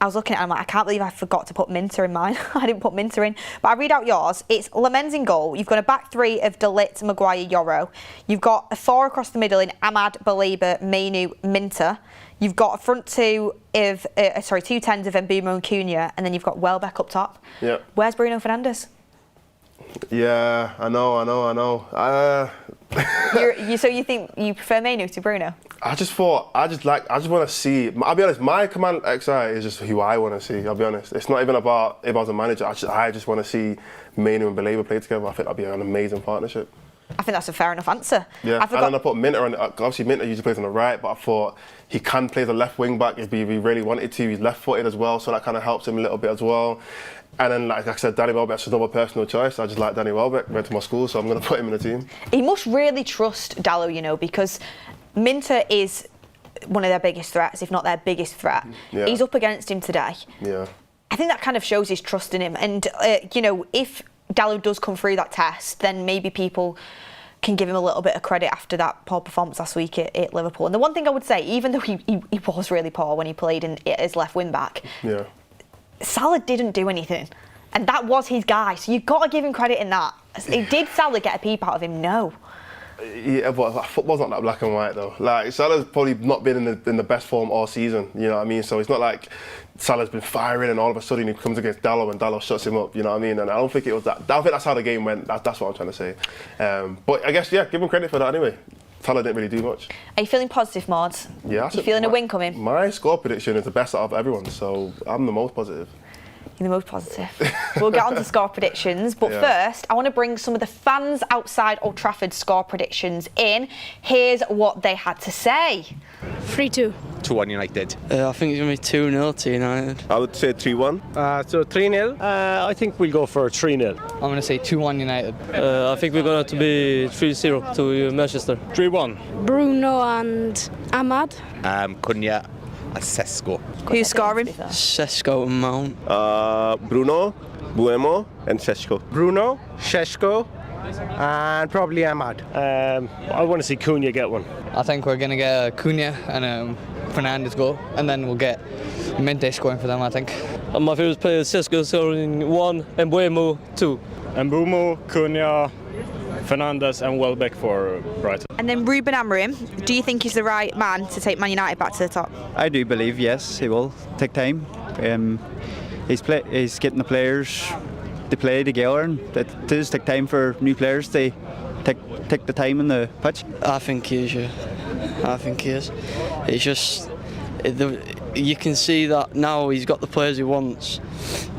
I was looking at it, I'm like, I can't believe I forgot to put Minter in mine. I didn't put Minter in. But I read out yours. It's Lemens in goal. You've got a back three of De Ligt, Maguire, Yoro. You've got a four across the middle in Ahmad, Baleba, Mainu, Minter. You've got a front two of, two tens of Mbeumo and Cunha, and then you've got Welbeck up top. Yeah. Where's Bruno Fernandes? Yeah, I know. So you think you prefer Mainu to Bruno? I just want to see. I'll be honest. My command XI is just who I want to see. I'll be honest. It's not even about if I was a manager. I just want to see Mainu and Baleba play together. I think that'd be an amazing partnership. I think that's a fair enough answer. Yeah, and then I put Minter on. Obviously, Minter usually plays on the right, but I thought he can play the left wing back if he really wanted to. He's left-footed as well, so that kind of helps him a little bit as well. And then, like I said, Danny Welbeck's another personal choice. I just like Danny Welbeck. Went to my school, so I'm going to put him in the team. He must really trust Dalot, you know, because Minter is one of their biggest threats, if not their biggest threat. Yeah. He's up against him today. Yeah. I think that kind of shows his trust in him. And, you know, if Dalot does come through that test, then maybe people can give him a little bit of credit after that poor performance last week at Liverpool. And the one thing I would say, even though he was really poor when he played as left wing back, Salah didn't do anything. And that was his guy. So you've got to give him credit in that. Did Salah get a peep out of him? No. Yeah, but football's not that black and white though. Like Salah's probably not been in the best form all season. You know what I mean? So it's not like Salah's been firing and all of a sudden he comes against Dalot and Dalot shuts him up. You know what I mean? And I don't think it was that. I don't think that's how the game went. That's what I'm trying to say. But I guess give him credit for that anyway. Salah didn't really do much. Are you feeling positive, Mordzs? Yeah. You feeling a win coming? My score prediction is the best out of everyone, so I'm the most positive. You're the most positive. We'll get on to score predictions, but first I want to bring some of the fans outside Old Trafford score predictions in. Here's what they had to say. 3-2. 2-1 United. I think it's going to be 2-0 to United. I would say 3-1. So 3-0. I think we'll go for 3-0. I'm going to say 2-1 United. I think we're going to be 3-0 to Manchester. 3-1. Bruno and Ahmad. Cunha and Sesko. Who's scoring? Sesko and Mount. Bruno, Buemo and Sesko. Bruno, Sheshko, and probably Ahmad. I want to see Cunha get one. I think we're going to get Cunha and Fernandes goal, and then we'll get Mente scoring for them, I think. My favourite player is Sesko scoring 1, and Mbeumo 2. Mbeumo, Cunha, Fernandes and Welbeck for Brighton. And then Ruben Amorim, do you think he's the right man to take Man United back to the top? I do believe, yes, he will take time. He's getting the players to play together, and it does take time for new players to take the time in the pitch. I think he is, yeah. I think he is. It's just, you can see that now he's got the players he wants.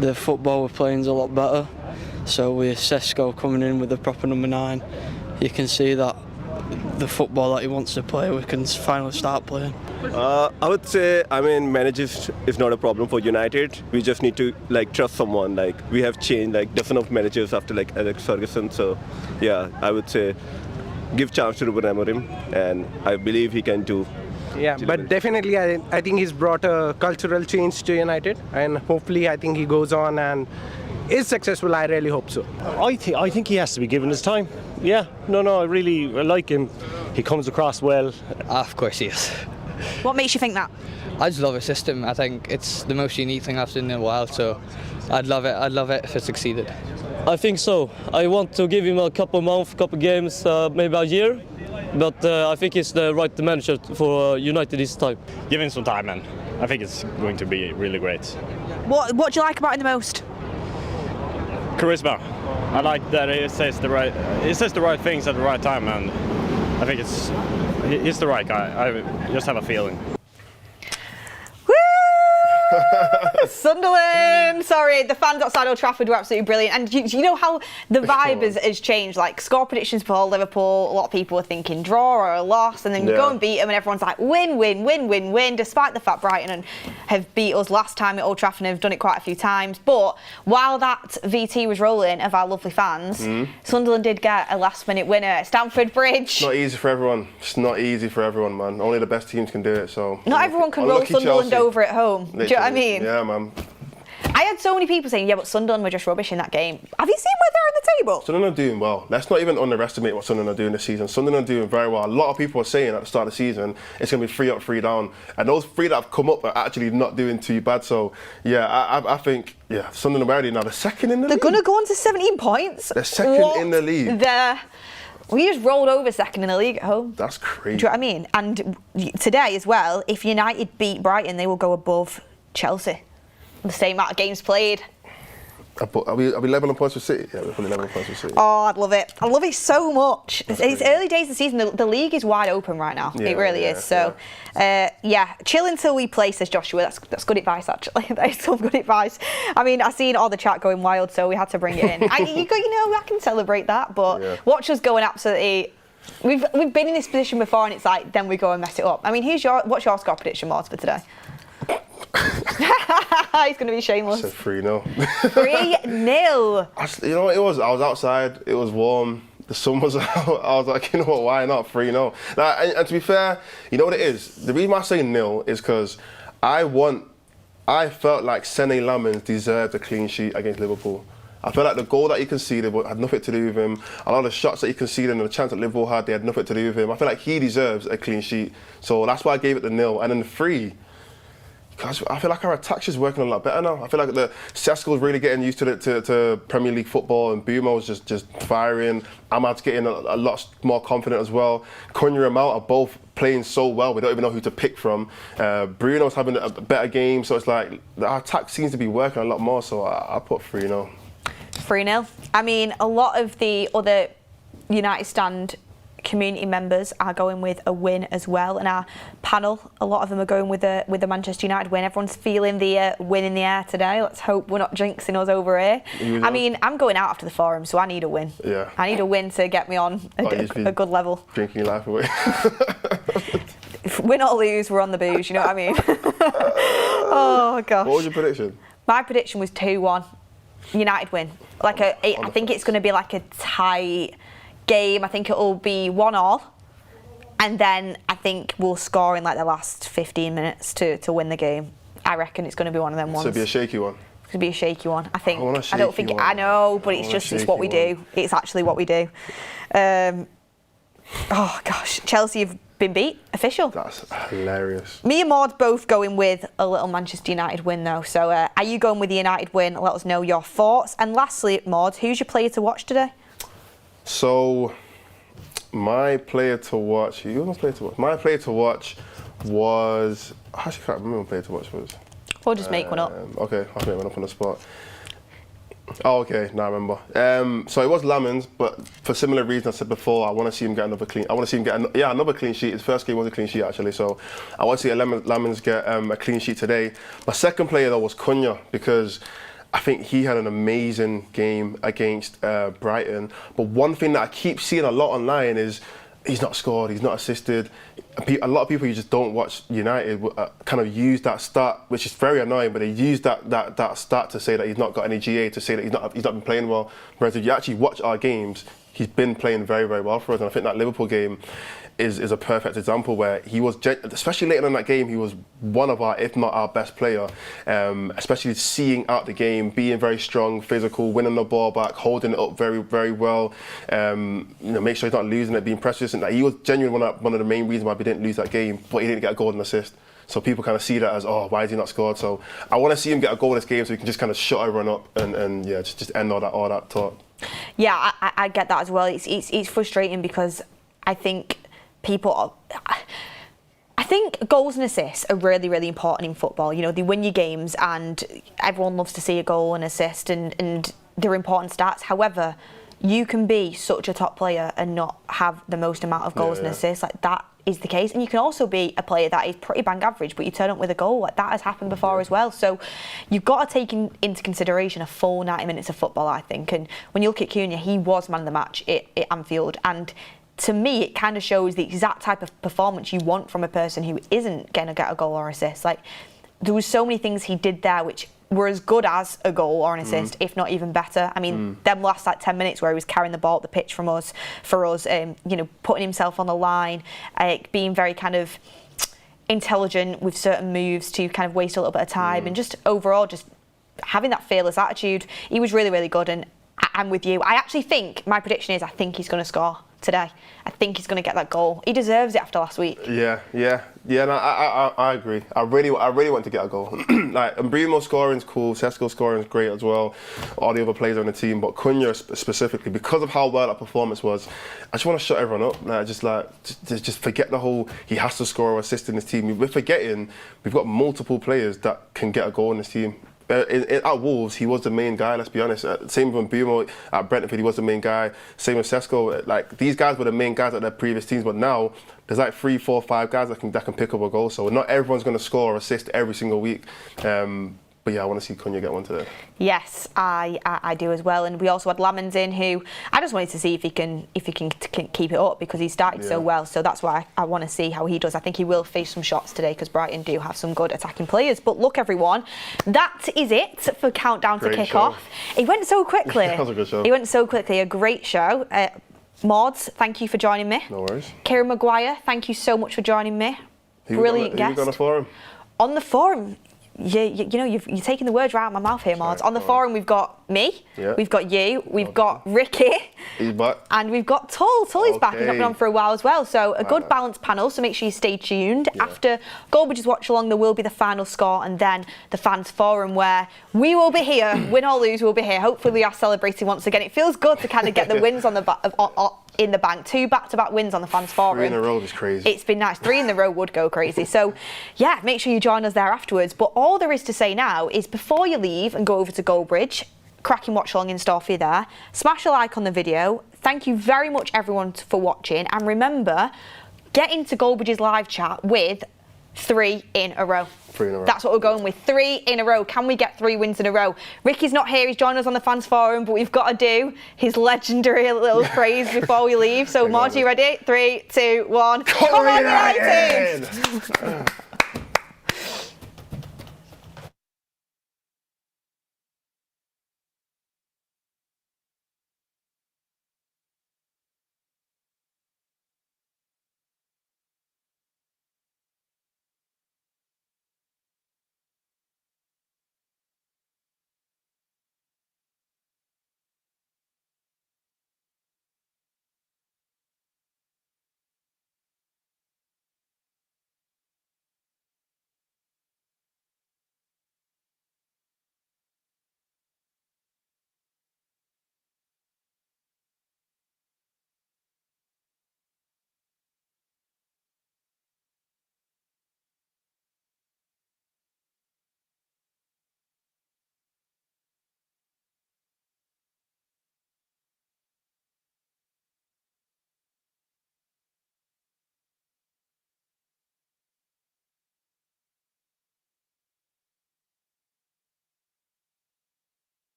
The football we're playing is a lot better. So with Sesko coming in with the proper number 9, you can see that the football that he wants to play, we can finally start playing. I would say, managers is not a problem for United. We just need to trust someone. We have changed dozens of managers after Alex Ferguson. So yeah, I would say give chance to Ruben Amorim, and I believe he can do. Yeah, but definitely I think he's brought a cultural change to United, and hopefully I think he goes on and is successful. I really hope so. I think he has to be given his time. Yeah, I really like him. He comes across well. Of course he is. What makes you think that? I just love his system. I think it's the most unique thing I've seen in a while, so I'd love it if it succeeded. I think so. I want to give him a couple of months, couple of games, maybe a year. But I think he's the right manager for United this time. Give him some time, man. I think it's going to be really great. What do you like about him the most? Charisma. I like that he says the right things at the right time, and I think he's the right guy. I just have a feeling. Woo! Sunderland! Sorry, the fans outside Old Trafford were absolutely brilliant. And you know how the vibe has changed? Like, score predictions for Liverpool, a lot of people are thinking draw or a loss, and then you go and beat them, and everyone's like, win, win, win, win, win, despite the fact Brighton have beat us last time at Old Trafford and have done it quite a few times. But while that VT was rolling of our lovely fans, Sunderland did get a last-minute winner at Stamford Bridge. It's not easy for everyone. It's not easy for everyone, man. Only the best teams can do it, so... Not everyone can roll Sunderland over at home. Literally. Do you know what I mean? Yeah, man. I had so many people saying, yeah, but Sunderland were just rubbish in that game. Have you seen where they're on the table? Sunderland are doing well. Let's not even underestimate what Sunderland are doing this season. Sunderland are doing very well. A lot of people are saying at the start of the season it's going to be 3 up, 3 down. And those 3 that have come up are actually not doing too bad. So, yeah, I think, Sunderland are already now. They're second in the league. They're going to go on to 17 points. They're second in the league. We just rolled over second in the league at home. That's crazy. Do you know what I mean? And today as well, if United beat Brighton, they will go above Chelsea. The same amount of games played. Are we level on points with City? Yeah, we're probably level on points with City. Oh, I'd love it. I love it so much. It's early days of the season. The league is wide open right now. It really is. So, chill until we play, says Joshua. That's good advice, actually. That is some good advice. I mean, I've seen all the chat going wild, so we had to bring it in. I can celebrate that, but watch us going absolutely... We've been in this position before, and it's like, then we go and mess it up. I mean, what's your score prediction, Mordzs, for today? He's going to be shameless. I said 3-0. 3-0. You know what it was? I was outside. It was warm. The sun was out. I was like, you know what? Why not 3-0? And to be fair, you know what it is? The reason why I say 0 is because I felt like Sene Lammens deserved a clean sheet against Liverpool. I felt like the goal that he conceded had nothing to do with him. A lot of the shots that he conceded and the chance that Liverpool had, they had nothing to do with him. I feel like he deserves a clean sheet. So that's why I gave it the 0. And then the 3. Because I feel like our attack's just working a lot better now. I feel like Sesko's really getting used to Premier League football, and Bumo's just firing. Ahmad's getting a lot more confident as well. Cunha and Mount are both playing so well, we don't even know who to pick from. Bruno's having a better game, so it's like our attack seems to be working a lot more, so I put 3-0. 3-0. I mean, a lot of the other United Stand community members are going with a win as well, and our panel, a lot of them are going with the Manchester United win. Everyone's feeling the win in the air today. Let's hope we're not jinxing us over here. I mean, I'm going out after the forum, so I need a win. Yeah. I need a win to get me on a good level. Drinking your life away. Win or lose, we're on the booze, you know what I mean? Oh, gosh. What was your prediction? My prediction was 2-1. United win. I think it's going to be like a tight game. I think it'll be 1-1, and then I think we'll score in like the last 15 minutes to win the game. I reckon it's going to be one of them ones. So it'll be a shaky one. It's going to be a shaky one. I think. I don't think. I know, but it's what we do. It's actually what we do. Oh gosh, Chelsea have been beat. Official. That's hilarious. Me and Maud both going with a little Manchester United win though. So are you going with the United win? Let us know your thoughts. And lastly, Maud, who's your player to watch today? So, my player to watch. Who was my player to watch? My player to watch was. I actually can't remember what my player to watch was. We'll just make one up. Okay, I'll make one up on the spot. Oh, okay, now I remember. So it was Lammens, but for similar reasons I said before, I want to see him get another clean. I want to see him get another clean sheet. His first game was a clean sheet actually, so I want to see Lammens get a clean sheet today. My second player though was Cunha, because I think he had an amazing game against Brighton. But one thing that I keep seeing a lot online is he's not scored, he's not assisted. A lot of people who just don't watch United kind of use that stat, which is very annoying, but they use that stat to say that he's not got any GA, to say that he's not been playing well. Whereas if you actually watch our games, he's been playing very, very well for us. And I think that Liverpool game is a perfect example where he was, especially later in that game, he was one of our, if not our best player, especially seeing out the game, being very strong, physical, winning the ball back, holding it up very, very well, make sure he's not losing it, being precious. And he was genuinely one of the main reasons why we didn't lose that game, but he didn't get a golden assist. So people kind of see that as, oh, why has he not scored? So I want to see him get a goal in this game so he can just kind of shut everyone up and just end all that talk. Yeah, I get that as well. It's frustrating because I think I think goals and assists are really, really important in football. You know, they win you games and everyone loves to see a goal and assist and they're important stats. However, you can be such a top player and not have the most amount of goals and assists. Like that is the case. And you can also be a player that is pretty bang average, but you turn up with a goal. Like, that has happened before as well. So you've got to take into consideration a full 90 minutes of football, I think. And when you look at Cunha, he was man of the match at Anfield. And to me, it kind of shows the exact type of performance you want from a person who isn't going to get a goal or assist. Like, there was so many things he did there which were as good as a goal or an assist, if not even better. I mean, them last 10 minutes where he was carrying the ball up the pitch for us, putting himself on the line, being very kind of intelligent with certain moves to kind of waste a little bit of time, and just overall just having that fearless attitude. He was really, really good, and I'm with you. I actually think, my prediction is, I think he's going to score today. I think he's going to get that goal. He deserves it after last week. Yeah. No, I agree. I really want to get a goal. Like, Mbeumo scoring's cool. Sesko scoring's great as well. All the other players on the team, but Cunha specifically, because of how well that performance was, I just want to shut everyone up. Like, just forget the whole he has to score or assist in this team. We're forgetting we've got multiple players that can get a goal in this team. At Wolves, he was the main guy, let's be honest. Same with Mbeumo at Brentford, he was the main guy. Same with Sesko. Like, these guys were the main guys at their previous teams, but now there's like 3, 4, 5 guys that can pick up a goal. So not everyone's going to score or assist every single week. But yeah, I want to see Cunha get one today. Yes, I do as well. And we also had Lamens in, who I just wanted to see if he can keep it up, because he started so well. So that's why I want to see how he does. I think he will face some shots today, because Brighton do have some good attacking players. But look, everyone, that is it for Countdown to Kickoff. It went so quickly. That was a good show. It went so quickly. A great show. Mordzs, thank you for joining me. No worries. Kieran Maguire, thank you so much for joining me. Brilliant guest. Who you got on the forum? On the forum. You're taking the words right out of my mouth here, Mordzs. On the forum, we've got me, we've got you, we've got Ricky, he's back, and we've got Tull. Tull is back. He's not been on for a while as well. So a good balanced panel. So make sure you stay tuned. After Goldbridge's watch along, there will be the final score, and then the fans forum, where we will be here. Win or lose, we'll be here. Hopefully, we are celebrating once again. It feels good to kind of get the wins on the in the bank. 2 back-to-back wins on the fans forum. 3 in a row is crazy. It's been nice. 3 in a row would go crazy. So yeah, make sure you join us there afterwards. But all there is to say now is, before you leave and go over to Goldbridge, cracking watch along in store for you there, smash a like on the video. Thank you very much, everyone, for watching, and remember, get into Goldbridge's live chat with 3 in a row. 3 in a row. That's what we're going with. 3 in a row. Can we get 3 wins in a row? Ricky's not here. He's joined us on the fans forum, but we've got to do his legendary little phrase before we leave. So, Margie, ready? 3, 2, 1. Come on, United!